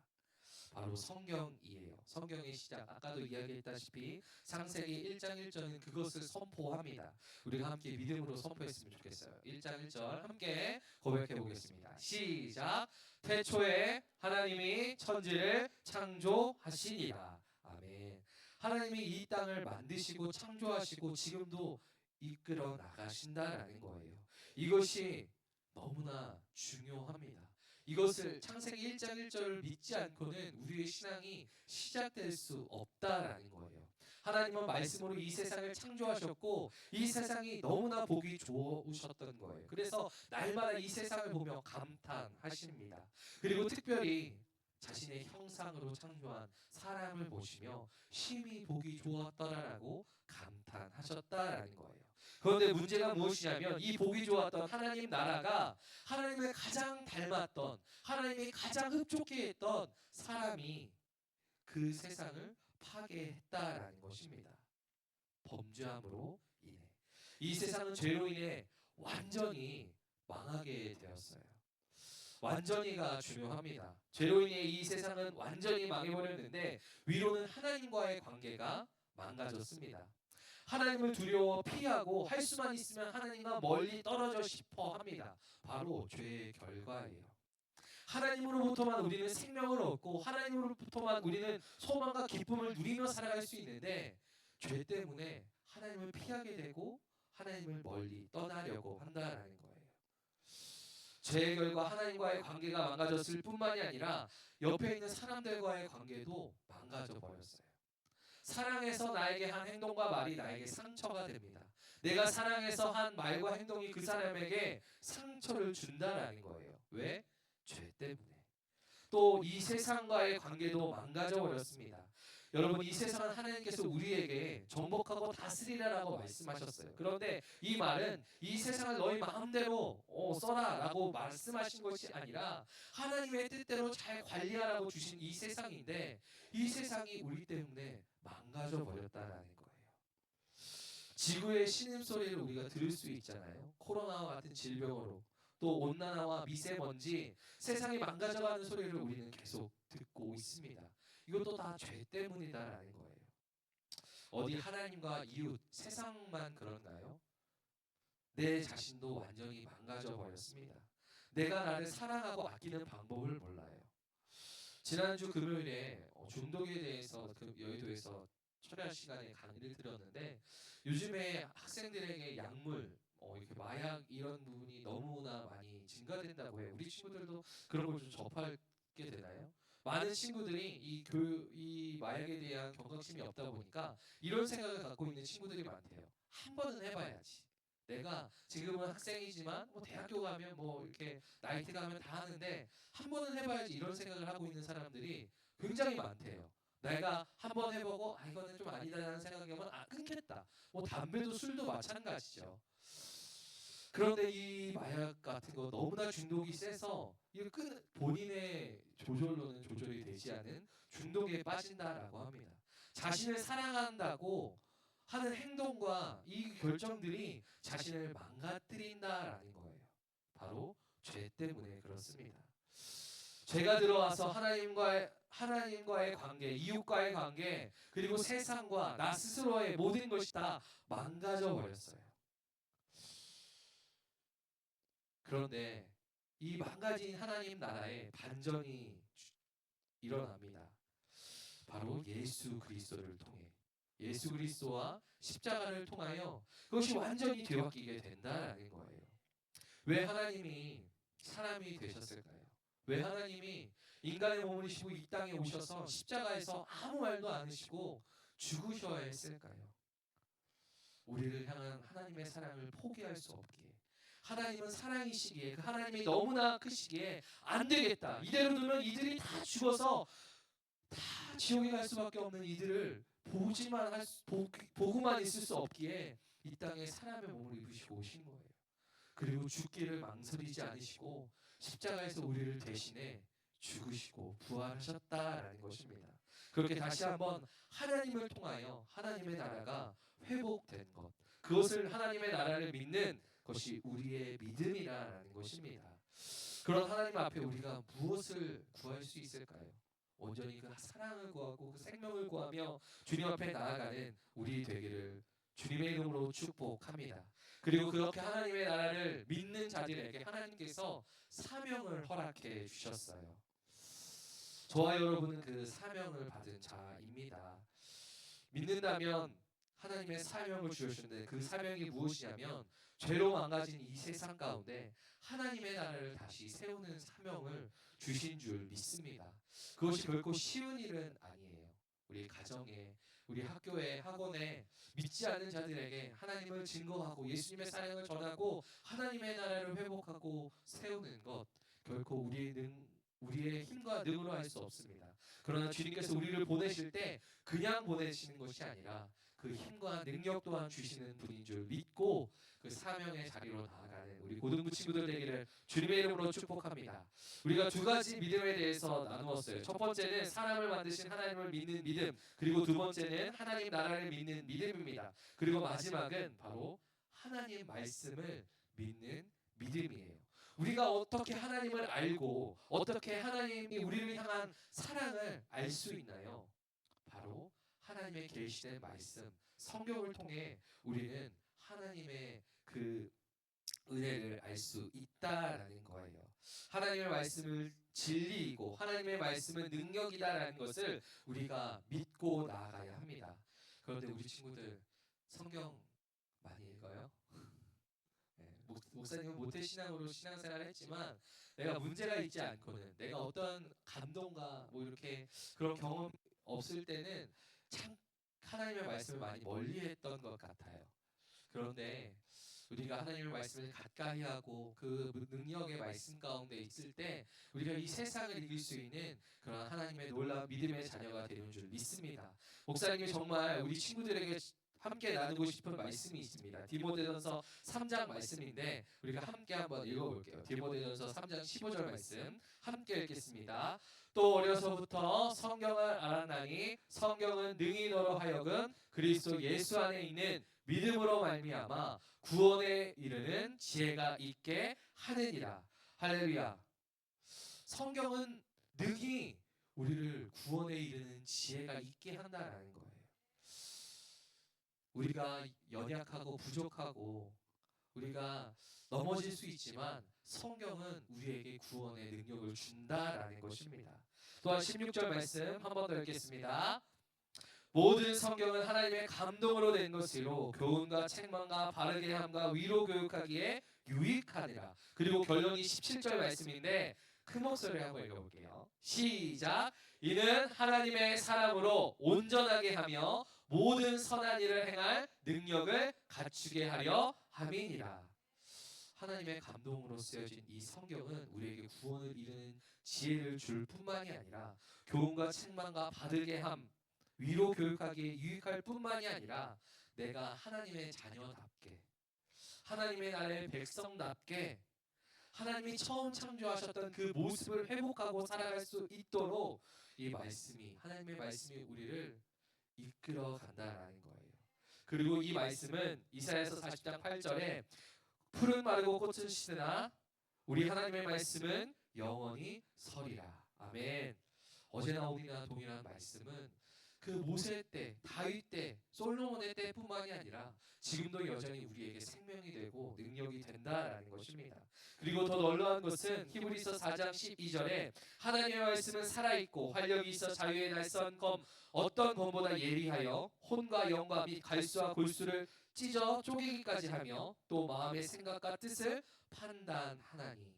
바로 성경이에요. 성경의 시작, 아까도 이야기했다시피 창세기 1장 1절은 그것을 선포합니다. 우리가 함께 믿음으로 선포했으면 좋겠어요. 1장 1절 함께 고백해 보겠습니다. 시작. 태초에 하나님이 천지를 창조하시니라. 아멘. 하나님이 이 땅을 만드시고 창조하시고 지금도 이끌어 나가신다라는 거예요. 이것이 너무나 중요합니다. 이것을 창세기 1장 1절을 믿지 않고는 우리의 신앙이 시작될 수 없다라는 거예요. 하나님은 말씀으로 이 세상을 창조하셨고 이 세상이 너무나 보기 좋으셨던 거예요. 그래서 날마다 이 세상을 보며 감탄하십니다. 그리고 특별히 자신의 형상으로 창조한 사람을 보시며 심히 보기 좋았더라라고 감탄하셨다라는 거예요. 그런데 문제가 무엇이냐면 이 보기 좋았던 하나님 나라가 하나님을 가장 닮았던, 하나님이 가장 흡족해 했던 사람이 그 세상을 파괴했다라는 것입니다. 범죄함으로 인해 이 세상은 죄로 인해 완전히 망하게 되었어요. 완전히가 중요합니다. 죄로 인해 이 세상은 완전히 망해버렸는데 위로는 하나님과의 관계가 망가졌습니다. 하나님을 두려워 피하고 할 수만 있으면 하나님과 멀리 떨어져 싶어 합니다. 바로 죄의 결과예요. 하나님으로부터만 우리는 생명을 얻고 하나님으로부터만 우리는 소망과 기쁨을 누리며 살아갈 수 있는데 죄 때문에 하나님을 피하게 되고 하나님을 멀리 떠나려고 한다는 거예요. 죄의 결과 하나님과의 관계가 망가졌을 뿐만이 아니라 옆에 있는 사람들과의 관계도 망가져 버렸어요. 사랑해서 나에게 한 행동과 말이 나에게 상처가 됩니다. 내가 사랑해서 한 말과 행동이 그 사람에게 상처를 준다라는 거예요. 왜? 죄 때문에. 또 이 세상과의 관계도 망가져 버렸습니다. 여러분, 이 세상은 하나님께서 우리에게 정복하고 다스리라라고 말씀하셨어요. 그런데 이 말은 이 세상을 너희 마음대로 써라라고 말씀하신 것이 아니라 하나님의 뜻대로 잘 관리하라고 주신 이 세상인데 이 세상이 우리 때문에 망가져 버렸다라는 거예요. 지구의 신음소리를 우리가 들을 수 있잖아요. 코로나와 같은 질병으로, 또 온난화와 미세먼지, 세상이 망가져가는 소리를 우리는 계속 듣고 있습니다. 이것도 다 죄 때문이다라는 거예요. 어디 하나님과 이웃, 세상만 그런가요? 내 자신도 완전히 망가져 버렸습니다. 내가 나를 사랑하고 아끼는 방법을 몰라요. 지난주 금요일에 중독에 대해서 여의도에서 철야 시간에 강의를 들었는데 요즘에 학생들에게 약물, 이렇게 마약 이런 부분이 너무나 많이 증가된다고 해요. 우리 친구들도 그런 걸 좀 접하게 되나요? 많은 친구들이 이 마약에 대한 경각심이 없다 보니까 이런 생각을 갖고 있는 친구들이 많대요. 한 번은 해봐야지. 내가 지금은 학생이지만 대학교 가면 이렇게 나이트 가면 다 하는데 한 번은 해봐야지, 이런 생각을 하고 있는 사람들이 굉장히 많대요. 내가 한번 해보고 이거는 좀 아니다라는 생각이면 끊겠다. 뭐 담배도 술도 마찬가지죠. 그런데 이 마약 같은 거 너무나 중독이 세서 이걸 본인의 조절로는 조절이 되지 않은 중독에 빠진다라고 합니다. 자신을 사랑한다고 하는 행동과 이 결정들이 자신을 망가뜨린다라는 거예요. 바로 죄 때문에 그렇습니다. 죄가 들어와서 하나님과의 관계, 이웃과의 관계, 그리고 세상과 나 스스로의 모든 것이 다 망가져 버렸어요. 그런데 이 망가진 하나님 나라에 반전이 일어납니다. 바로 예수 그리스도를 통해, 예수 그리스도와 십자가를 통하여 그것이 완전히 되바뀌게 된다는 거예요. 왜 하나님이 사람이 되셨을까요? 왜 하나님이 인간의 몸을 입으시고 이 땅에 오셔서 십자가에서 아무 말도 안 하시고 죽으셔야 했을까요? 우리를 향한 하나님의 사랑을 포기할 수 없기에, 하나님은 사랑이시기에, 그 하나님이 너무나 크시기에 안 되겠다, 이대로 두면 이들이 다 죽어서 다 지옥에 갈 수밖에 없는 이들을 보고만 있을 수 없기에 이 땅에 사람의 몸을 입으시고 오신 거예요. 그리고 죽기를 망설이지 않으시고 십자가에서 우리를 대신해 죽으시고 부활하셨다라는 것입니다. 그렇게 다시 한번 하나님을 통하여 하나님의 나라가 회복된 것, 그것을 하나님의 나라를 믿는 것이 우리의 믿음이라는 것입니다. 그런 하나님 앞에 우리가 무엇을 구할 수 있을까요? 온전히 그 사랑을 구하고 그 생명을 구하며 주님 앞에 나아가는 우리 되기를 주님의 이름으로 축복합니다. 그리고 그렇게 하나님의 나라를 믿는 자들에게 하나님께서 사명을 허락해 주셨어요. 저와 여러분은 그 사명을 받은 자입니다. 믿는다면 하나님의 사명을 주셨는데 그 사명이 무엇이냐면 죄로 망가진 이 세상 가운데 하나님의 나라를 다시 세우는 사명을 주신 줄 믿습니다. 그것이 결코 쉬운 일은 아니에요. 우리 가정에, 우리 학교에, 학원에 믿지 않는 자들에게 하나님을 증거하고 예수님의 사랑을 전하고 하나님의 나라를 회복하고 세우는 것, 결코 우리의 힘과 능으로 할 수 없습니다. 그러나 주님께서 우리를 보내실 때 그냥 보내시는 것이 아니라 그 힘과 능력 또한 주시는 분인 줄 믿고 그 사명의 자리로 나아가는 우리 고등부 친구들 되기를 주님의 이름으로 축복합니다. 우리가 두 가지 믿음에 대해서 나누었어요. 첫 번째는 사람을 만드신 하나님을 믿는 믿음, 그리고 두 번째는 하나님 나라를 믿는 믿음입니다. 그리고 마지막은 바로 하나님 말씀을 믿는 믿음이에요. 우리가 어떻게 하나님을 알고 어떻게 하나님이 우리를 향한 사랑을 알 수 있나요? 바로 하나님의 계시된 말씀, 성경을 통해 우리는 하나님의 그 은혜를 알 수 있다라는 거예요. 하나님의 말씀을 진리이고 하나님의 말씀은 능력이다라는 것을 우리가 믿고 나아가야 합니다. 그런데 우리 친구들 성경 많이 읽어요? 목사님은 모태신앙으로 신앙생활을 했지만 내가 문제가 있지 않고는, 내가 어떤 감동과 뭐 이렇게 그런 경험 없을 때는 참 하나님의 말씀을 많이 멀리했던 것 같아요. 그런데 우리가 하나님의 말씀을 가까이 하고 그 능력의 말씀 가운데 있을 때 우리가 이 세상을 이길 수 있는 그런 하나님의 놀라운 믿음의 자녀가 되는 줄 믿습니다. 목사님이 정말 우리 친구들에게 함께 나누고 싶은 말씀이 있습니다. 디모데전서 3장 말씀인데 우리가 함께 한번 읽어볼게요. 디모데전서 3장 15절 말씀 함께 읽겠습니다. 또 어려서부터 성경을 알았나니 성경은 능히 너로 하여금 그리스도 예수 안에 있는 믿음으로 말미암아 구원에 이르는 지혜가 있게 하느니라. 할렐루야. 성경은 능히 우리를 구원에 이르는 지혜가 있게 한다는 거예요. 우리가 연약하고 부족하고 우리가 넘어질 수 있지만 성경은 우리에게 구원의 능력을 준다라는 것입니다. 또한 16절 말씀 한 번 더 읽겠습니다. 모든 성경은 하나님의 감동으로 된 것으로 교훈과 책망과 바르게 함과 위로 교육하기에 유익하니라. 그리고 결론이 17절 말씀인데 큰 목소리로 한번 읽어볼게요. 시작. 이는 하나님의 사람으로 온전하게 하며 모든 선한 일을 행할 능력을 갖추게 하려 함이니라. 하나님의 감동으로 쓰여진 이 성경은 우리에게 구원을 이루는 지혜를 줄 뿐만이 아니라 교훈과 책망과 바르게 함, 위로 교육하기에 유익할 뿐만이 아니라 내가 하나님의 자녀답게, 하나님의 나라의 백성답게 하나님이 처음 창조하셨던 그 모습을 회복하고 살아갈 수 있도록 이 말씀이, 하나님의 말씀이 우리를 이끌어 간다라는 거예요. 그리고 이 말씀은 이사야서 40장 8절에 푸른 마르고 꽃은 시드나 우리 하나님의 말씀은 영원히 서리라. 아멘. 어제나 오늘이나 동일한 말씀은 그 모세 때, 다윗 때, 솔로몬의 때뿐만이 아니라 지금도 여전히 우리에게 생명이 되고 능력이 된다라는 것입니다. 그리고 더 놀라운 것은 히브리서 4장 12절에 하나님의 말씀은 살아있고 활력이 있어 자유의 날선 검 어떤 검보다 예리하여 혼과 영과 및 갈수와 골수를 찢어 쪼개기까지 하며 또 마음의 생각과 뜻을 판단하나니.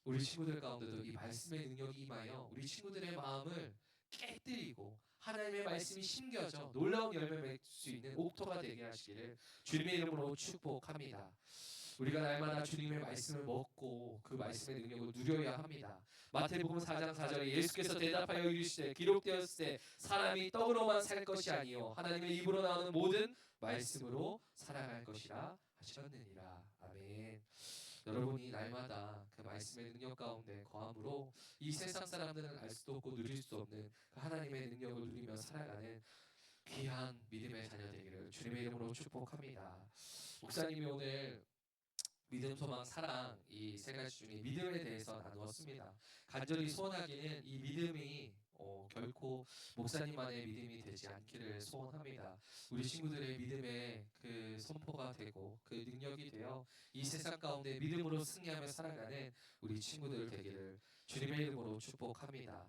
우리 친구들 가운데도 이 말씀의 능력이 임하여 우리 친구들의 마음을 깨뜨리고 하나님의 말씀이 심겨져 놀라운 열매 맺을 수 있는 옥토가 되게 하시기를 주님의 이름으로 축복합니다. 우리가 날마다 주님의 말씀을 먹고 그 말씀의 능력을 누려야 합니다. 마태복음 4장 4절에 예수께서 대답하여 이르시되 기록되었을 때 사람이 떡으로만 살 것이 아니요 하나님의 입으로 나오는 모든 말씀으로 살아갈 것이라 하셨느니라. 아멘. 여러분이 날마다 그 말씀의 능력 가운데 거함으로 이 세상 사람들은 알 수도 없고 누릴 수 없는 그 하나님의 능력을 누리며 살아가는 귀한 믿음의 자녀 되기를 주님의 이름으로 축복합니다. 목사님이 오늘 믿음, 소망, 사랑 이 세 가지 중에 믿음에 대해서 나누었습니다. 간절히 소원하기는 이 믿음이 결코 목사님만의 믿음이 되지 않기를 소원합니다. 우리 친구들의 믿음의 그 선포가 되고 그 능력이 되어 이 세상 가운데 믿음으로 승리하며 살아가는 우리 친구들 되기를 주님의 이름으로 축복합니다.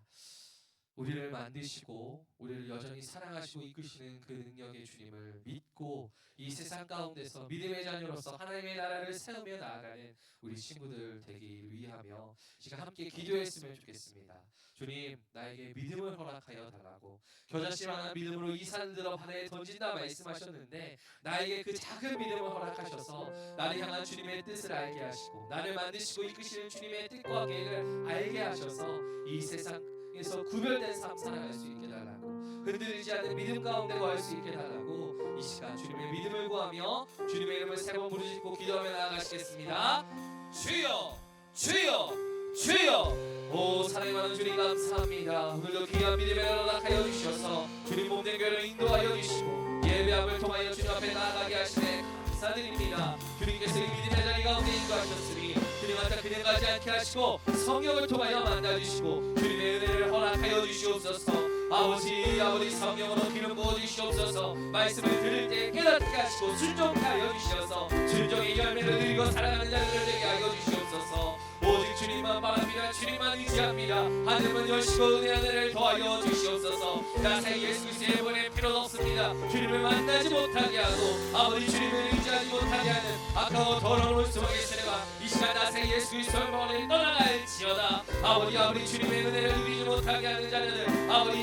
우리를 만드시고 우리를 여전히 사랑하시고 이끄시는 그 능력의 주님을 믿고 이 세상 가운데서 믿음의 자녀로서 하나님의 나라를 세우며 나아가는 우리 친구들 되기 위하며 시간 함께 기도했으면 좋겠습니다. 주님, 나에게 믿음을 허락하여 달라고 겨자씨만한 믿음으로 이 산을 들어 바다에 던진다 말씀하셨는데 나에게 그 작은 믿음을 허락하셔서 나를 향한 주님의 뜻을 알게 하시고 나를 만드시고 이끄시는 주님의 뜻과 계획을 알게 하셔서 이 세상에서 구별된 삶 살아갈 수 있게 달라고 흔들리지 않는 믿음 가운데 거할 수 있게 달라고 이 시간 주님의 믿음을 구하며 주님의 이름을 세 번 부르짖고 기도하며 나아가시겠습니다. 주여 주여 주여. 오 사랑이 많은 주님 감사합니다. 오늘도 귀한 믿음의 허락하여 주셔서 주님 몸된 교회를 인도하여 주시고 예배함을 통하여 주님 앞에 나아가게 하시네 감사드립니다. 주님께서 이 믿음의 자리 가운데 인도하셨으니 주님 한테 그냥 가지 않게 하시고 성령을 통하여 만나주시고 주님의 은혜를 허락하여 주시옵소서. 아버지 성령으로 기름 부어주시옵소서. 말씀을 들을 때 깨닫게 하시고 순종케 하여 주셔서 순종의 열매를 누리고 살아가는 자들을 되게 하여 주시옵소서. 오직 주님만 바랍니다. 주님만 의지합니다. 하늘은 여시고 은혜를 더하여 주시옵소서. 나사이 예수 그리스도의 보낸 필요는 없습니다. 주님을 만나지 못하게 하고 아버지 주님을 의지하지 못하게 하는 아까워 더러운 속에 있으려가 이 시간 나사이 예수 그리스도의 보낸 떠나갈지어다. 아버지 주님의 은혜를 누리지 못하게 하는 자녀들 아버지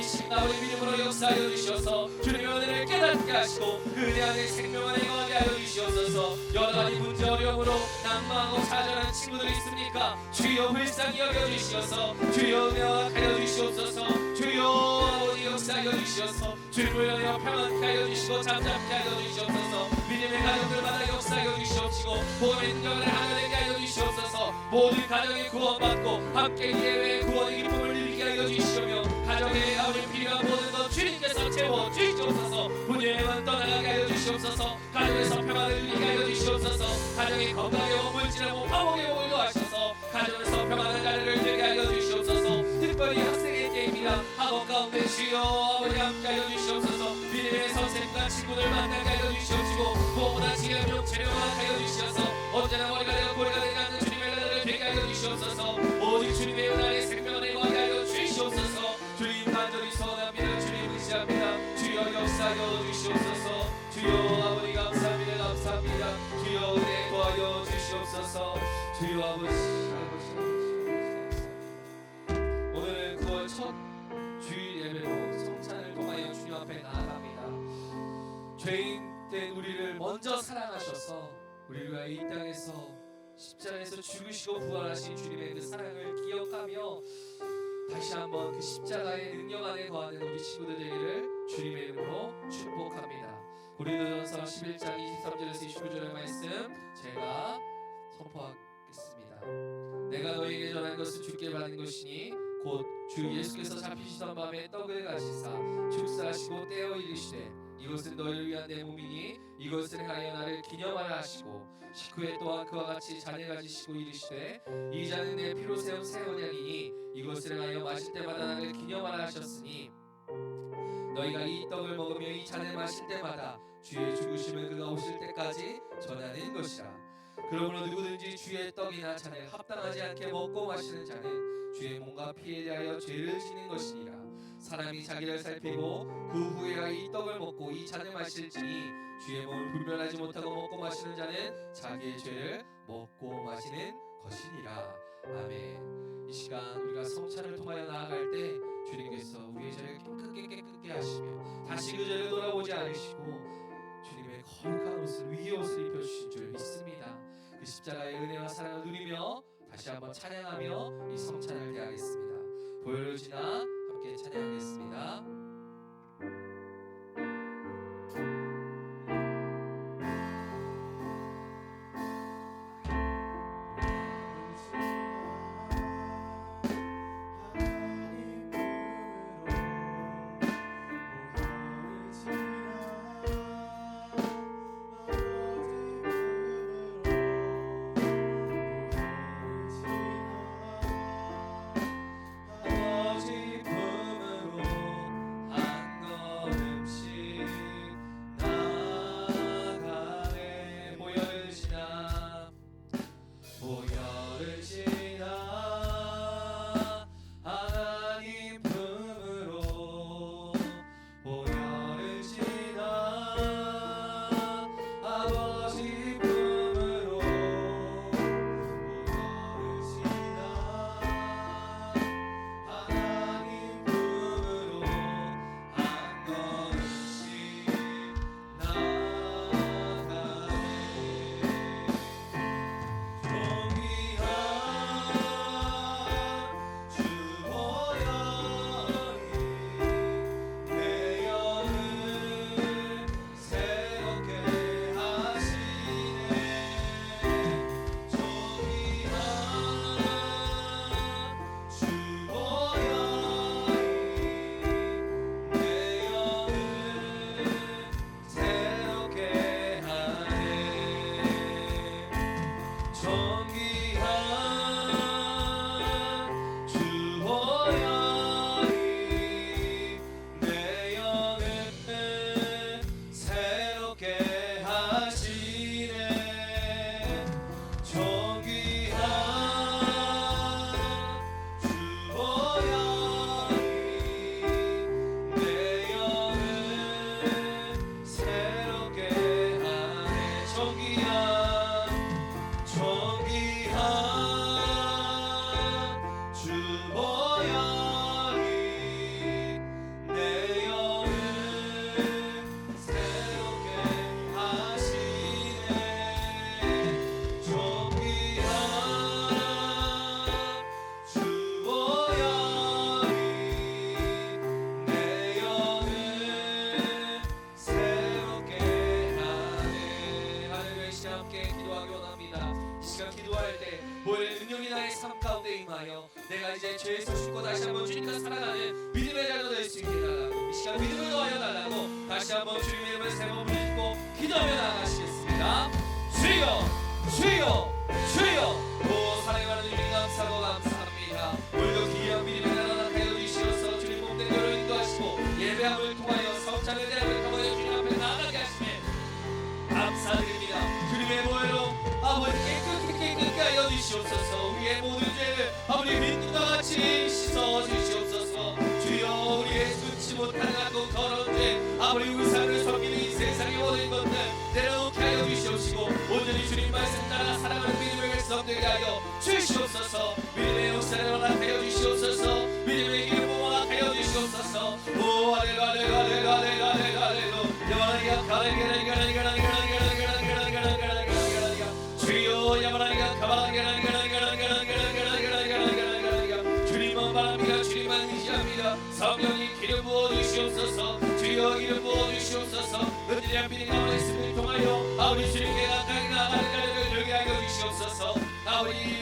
믿음으로 역사하여 주셔서 주님의 은혜를 깨닫게 하시고 그 은혜 안에 생명 안에 거하게 하여 주시옵소서. 여러 가지 문제 어려움으로 난망하고 좌절하는 친구들이 있습니까? 주여 불쌍히 여겨주시옵소서. 주여 은혜 허락하여 주시옵소서. 주여 아버지 역사하여 주시옵소서. 주님을 위하여 평안케 하여 주시고 잠잠케 하여 주시옵소서. 믿음의 가정들마다 역사하여 주시옵시고 복음의 능력을 하나되게 하여 주시옵소서. 모든 가정이 구원받고 함께 예외의 구원의 기쁨을 누리게 하여 주시오며 가정의 아버지 필요한 모든 것 주님께서 채워 주시옵소서. 분열만 떠나가게 하여 주시옵소서. 가정에서 평안을 누리게 하여 주시옵소서. 가정이 건강에 오물지라고 화목에 오일도 하셔서 가정에서 평안한 자리를 되게 하여 주시옵소서. 특별히 학생의 때입니다. 학원 가운데 주여 아버지 함께 하여 주시옵소서. 믿음의 선생님과 친구들 만나게 하여 주시옵시고 무엇보다 지혜와 용체를 허락하여 주시옵소서. 언제나 머리가 되어 고리가 되지 않는 주님의 나라를 되게 하여 주시옵소서. 오직 주님의 은혜의 생명을 거하게 하여 주시옵소서. 주님 간절히 소원합니다. 주님 의지합니다. 주여 역사하여 주시옵소서. 주여 아버지 감사합니다. 감사합니다. 주여 은혜 도하여 주시옵소서. 주여 아버지 오늘 9월 첫 주일 예배로 성찬을 통하여 주님 앞에 나아갑니다. 죄인 된 우리를 먼저 사랑하셔서 우리를 위하여 이 땅에서 십자가에서 죽으시고 부활하신 주님의 그 사랑을 기억하며 다시 한번 그 십자가의 능력 안에 거하는 우리 친구들 되기를 주님의 이름으로 축복합니다. 고린도전서 11장 23절에서 29절의 말씀 제가 선포하겠습니다. 내가 너희에게 전한 것은 주께 받은 것이니 곧 주 예수께서 잡히시던 밤에 떡을 가시사 축사하시고 떼어 이르시되 이것은 너희를 위한 내 몸이니 이것을 행하여 나를 기념하라 하시고 식후에 또한 그와 같이 잔을 가지시고 이르시되 이 잔은 내 피로 세운 새 언약이니 이것을 행하여 마실 때마다 나를 기념하라 하셨으니 너희가 이 떡을 먹으며 이 잔을 마실 때마다 주의 죽으심을 그가 오실 때까지 전하는 것이라. 그러므로 누구든지 주의 떡이나 잔을 합당하지 않게 먹고 마시는 자는 주의 몸과 피에 대하여 죄를 지는 것이니라. 사람이 자기를 살피고 그 후에 이 떡을 먹고 이 잔을 마실지니 주의 몸을 분별하지 못하고 먹고 마시는 자는 자기의 죄를 먹고 마시는 것이니라. 아멘. 이 시간 우리가 성찬을 통하여 나아갈 때 주님께서 우리의 죄를 깨끗게 하시며 다시 그 죄를 돌아보지 않으시고 주님의 거룩한 옷을 위의 옷을 입혀주신 줄 믿습니다. 그 십자가의 은혜와 사랑을 누리며 다시 한번 찬양하며 이 성찬을 대하겠습니다. 보혈을 지나 함께 찬양하겠습니다. 내가 이제 죄에서 죽고 다시 한번 주님과 살아가는 믿음의 자녀 될 수 있게 해달라고 이 시간 믿음을 더하여 달라고 다시 한번 주님의 이름을 세 번 부르시고 기도하며 나아가시겠습니다. 주여 주여 주여 오 사랑의 하나님 주님 감사하고 감사합니다. 오늘도 귀한 믿음의 나라 되어 주시어서 주님 몸된 거를 인도하시고 예배함을 통하여 성찬의 대학을 통하여 주님 앞에 나아가게 하시며 감사드립니다. 주님의 보혈로 아버지 깨끗게 하여 주시옵소서. 우리의 모든 죄를 아버지 민들과 같이 씻어 주시옵소서. 주여 우리의 숨지 못하고 더러운 죄 아버지 우상을 섬기는 이 세상의 모든 것들 내려놓게 하여 주시옵시고 온전히 주님 말씀 따라 사랑하는 믿음의 백성 되게 하여 주시옵소서. 믿음의 역사를 허락하여 주시옵소서. 믿음의 기름 허락하여 주시옵소서. 오 할렐루야 할렐루야 할렐루야 할렐루야 할렐루야 주시옵소서. 주여 이름 부어 주시옵소서. 은혜의 빛 말씀을 통하여 아버지 주님께 가까이 나아가는 자들을 되게 하여 주시옵소서. 아버지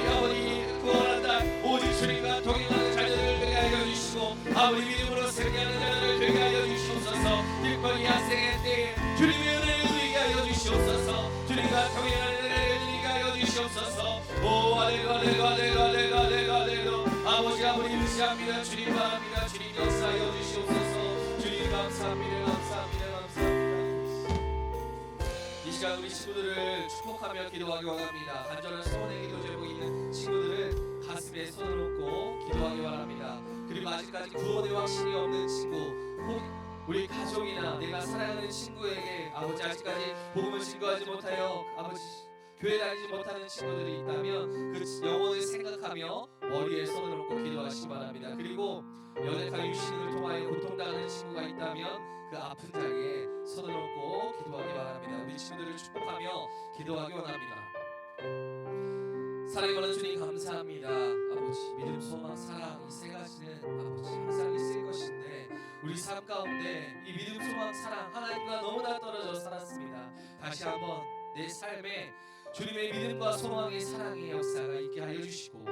구원한다 오직 주님과 동행하는 자들을 되게 하여 주시고 아버지 믿음으로 승리하는 자들을 되게 하여 주시옵소서. 특별히 학생의 때에 주님의 은혜를 누리게 하여 주시옵소서. 주님과 동행하는 은혜를 누리게 하여 주시옵소서. 오 할렐루야 아버지 의지합니다. 주님 바랍니다. 주님 역사하여 주시옵소서. 주님 감사합니다. 이 시간 우리 친구들을 축복하며 기도하기 원합니다. 간절한 소원의 기도 제목이 있는 친구들은 가슴에 손을 얹고 기도하기 바랍니다. 그리고 아직까지 구원의 확신이 없는 친구, 혹 우리 가족이나 내가 사랑하는 친구에게 아버지 아직까지 복음을 증거하지 못하여 아버지 교회 다니지 못하는 친구들이 있다면 그 영혼을 생각하며 머리에 손을 얹고 기도하시기 바랍니다. 그리고 연약한 유신을 통하여 고통당하는 친구가 있다면 그 아픈 자리에 손을 얹고 기도하기 바랍니다. 우리 친구들을 축복하며 기도하기 원합니다. 사랑이 많은 주님 감사합니다. 아버지 믿음, 소망, 사랑 이 세 가지는 아버지 항상 있을 것인데 우리 삶 가운데 이 믿음, 소망, 사랑 하나님과 너무나 떨어져 살았습니다. 다시 한번 내 삶에 주님의 믿음과 소망의 사랑의 역사가 있게 하여 주시고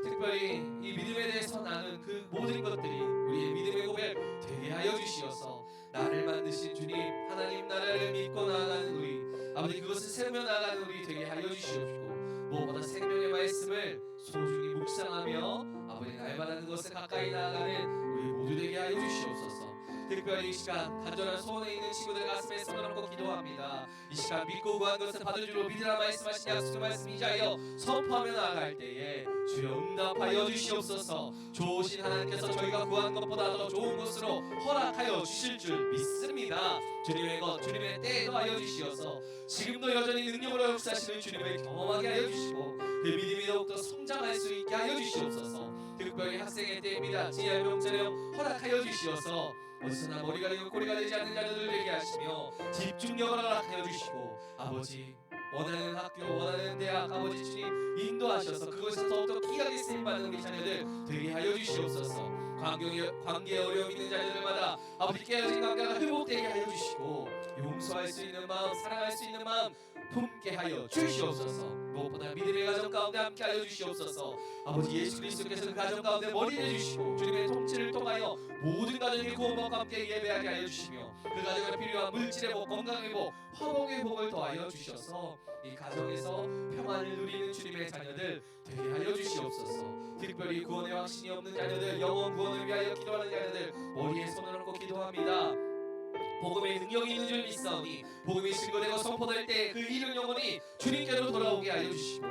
특별히 이 믿음에 대해서 나는 그 모든 것들이 우리의 믿음의 고백 되게 하여 주시어서 나를 만드신 주님 하나님 나라를 믿고 나아가는 우리 아버지 그것을 세우며 나아가는 우리 되게 하여 주시옵시고 무엇보다 생명의 말씀을 소중히 묵상하며 아버지 날마다 그것을 가까이 나아가는 우리 모두 되게 하여 주시옵소서. 특별히 이 시간 간절한 소원에 있는 친구들 가슴에 손을 얹고 기도합니다. 이 시간 믿고 구한 것을 받아주로 믿으라 말씀하신 약속의 말씀 이자여 선포하며 나아갈 때에 주여 응답하여 주시옵소서. 좋으신 하나님께서 저희가 구한 것보다 더 좋은 것으로 허락하여 주실 줄 믿습니다. 주님의 것 주님의 때에 더하여 주시어서 지금도 여전히 능력으로 역사하시는 주님을 경험하게 하여 주시고 그 믿음이 더욱더 성장할 수 있게 하여 주시옵소서. 특별히 학생의 때입니다. 지혜의 명철형 허락하여 주시어서 어디서나 머리가 되고 꼬리가 되지 않는 자들을 되게 하시며 집중력을 허락하여 주시고 아버지 원하는 학교 원하는 대학 아버지 주님 인도하셔서 그것에서 더욱더 귀하게 쓰임받는 우리 자녀들 되게 하여 주시옵소서. 관계에 어려움 있는 자녀들마다 아버지 깨어진 관계가 회복되게 하여 주시고 용서할 수 있는 마음 사랑할 수 있는 마음 품게 하여 주시옵소서. 무엇보다 믿음의 가정 가운데 함께 하여 주시옵소서. 아버지 예수 그리스도께서 그 가정 가운데 머리 내주시고 주님의 통치를 통하여 모든 가정이 구원받고 함께 예배하게 하여 주시며 그 가정에 필요한 물질의 복 건강의 복 화목의 복을 더하여 주셔서 이 가정에서 평안을 누리는 주님의 자녀들 되게 하여 주시옵소서. 특별히 구원의 확신이 없는 자녀들 영원 구원을 위하여 기도하는 자녀들 머리에 손을 얹고 기도합니다. 복음의 능력이 있는 줄 믿사오니 복음이 증거되고 선포될 때 그 잃은 영혼이 주님께로 돌아오게 하여 주시고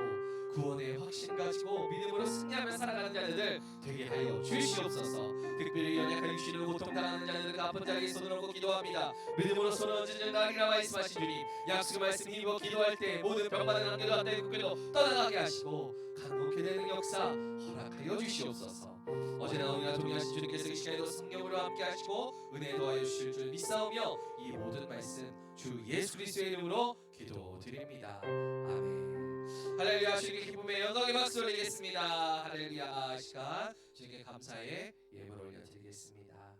구원의 확신 가지고 믿음으로 승리하며 살아가는 자녀들 되게 하여 주시옵소서. 특별히 연약한 육신으로 고통당하는 자녀들과 아픈 자에게 손을 얹고 기도합니다. 믿음으로 손을 얹은 자 나리라 말씀하신 주님 약속의 말씀 힘입어 기도할 때 모든 병받은 관계도 앞에 국교도 떠나가게 하시고 강복해 되는 역사 허락하여 주시옵소서. 어제나 오늘나 동의하신 주님께서 이 시간에도 성령으로 함께 하시고 은혜 더하여 주실 줄 믿사오며 이 모든 말씀 주 예수 그리스도의 이름으로 기도드립니다. 아멘. 할렐루야. 주님께 기쁨의 영광의 박수 올리겠습니다. 할렐루야. 시간 주님께 감사의 예물 올려드리겠습니다.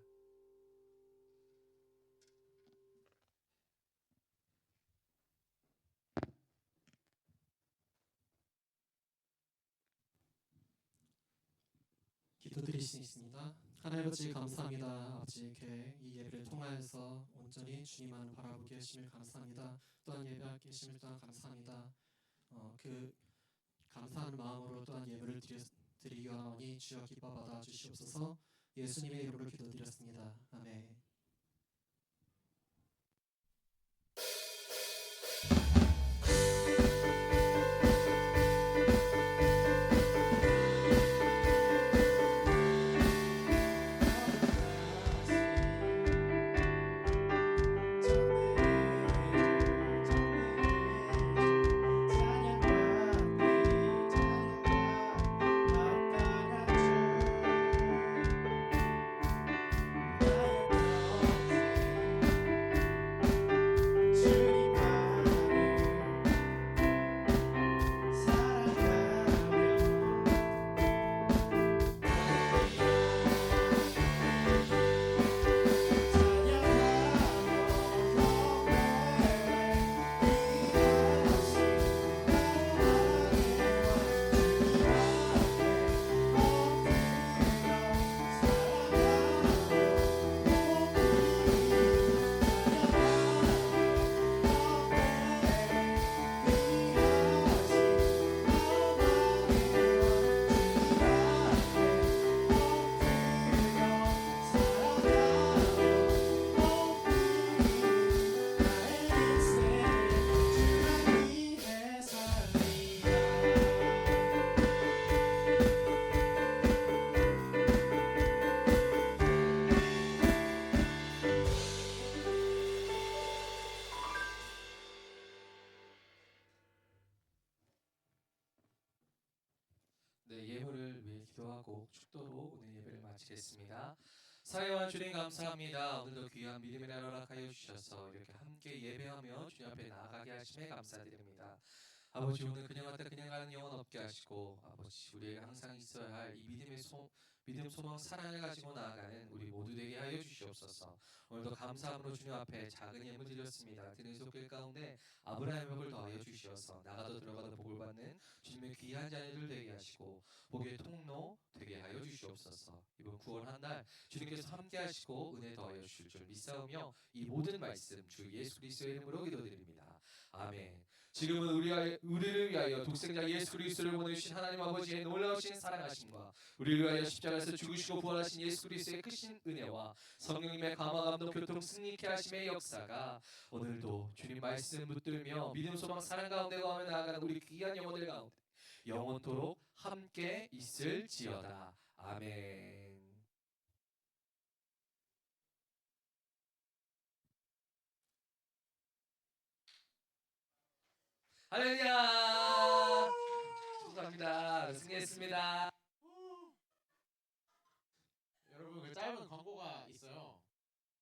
기도드릴 수 있습니다. 하나님 아버지 감사합니다. 아버지 이렇게 이 예배를 통하여서 온전히 주님만을 바라보게 하심을 감사합니다. 또한 예배하게 하심을 또한 감사합니다. 그 감사하는 마음으로 또한 예배를 드리기 원하오니 주여 기뻐 받아 주시옵소서. 예수님의 이름으로 기도드렸습니다. 아멘. 나의 네, 예물을 위해 기도하고 축도로 오늘 예배를 마치겠습니다. 사랑하는 주님 감사합니다. 오늘도 귀한 믿음을 허락하여 주셔서 이렇게 함께 예배하며 주님 앞에 나아가게 하심에 감사드립니다. 아버지 오늘 그냥 왔다 그냥 가는 영혼 없게 하시고 아버지 우리에게 항상 있어야 할 이 믿음, 소망, 사랑을 가지고 나아가는 우리 모두 되게 하여 주시옵소서. 오늘도 감사함으로 주님 앞에 작은 예물 드렸습니다. 드린 속길 가운데 아브라함의 복을 더하여 주시어서 나가도 들어가도 복을 받는 주님의 귀한 자녀들 되게 하시고 복의 통로 되게 하여 주시옵소서. 이번 9월 한 달 주님께서 함께 하시고 은혜 더하여 주실 줄 믿사오며 이 모든 말씀 주 예수 그리스도의 이름으로 기도드립니다. 아멘. 지금은 우리를 위하여 독생자 예수 그리스도를 보내주신 하나님 아버지의 놀라우신 사랑하심과 우리를 위하여 십자가에서 죽으시고 부활하신 예수 그리스도의 크신 은혜와 성령님의 감화 감동 교통 승리케 하심의 역사가 오늘도 주님 말씀 붙들며 믿음 소망 사랑 가운데 가며 나아가는 우리 귀한 영혼들 가운데 영원토록 함께 있을지어다. 아멘. 할렐루야. 감사합니다. 승리했습니다. 여러분 그 짧은 광고가 있어요.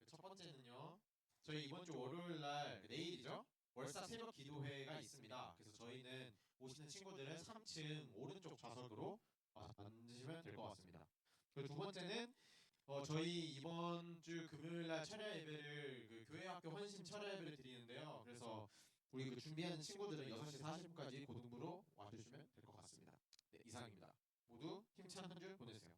첫 번째는요. 저희 이번 주 월요일 날 내일이죠. 월사 새벽 기도회가 있습니다. 그래서 저희는 오시는 친구들은 3층 오른쪽 좌석으로 앉으시면 될 것 같습니다. 그리고 두 번째는 저희 이번 주 금요일 날 철야 예배를 그 교회 학교 헌신 철야 예배를 드리는데요. 그래서 우리 그 준비하는 친구들은 6시 40분까지 고등부로 와주시면 될 것 같습니다. 네, 이상입니다. 모두 힘찬 한 주 보내세요.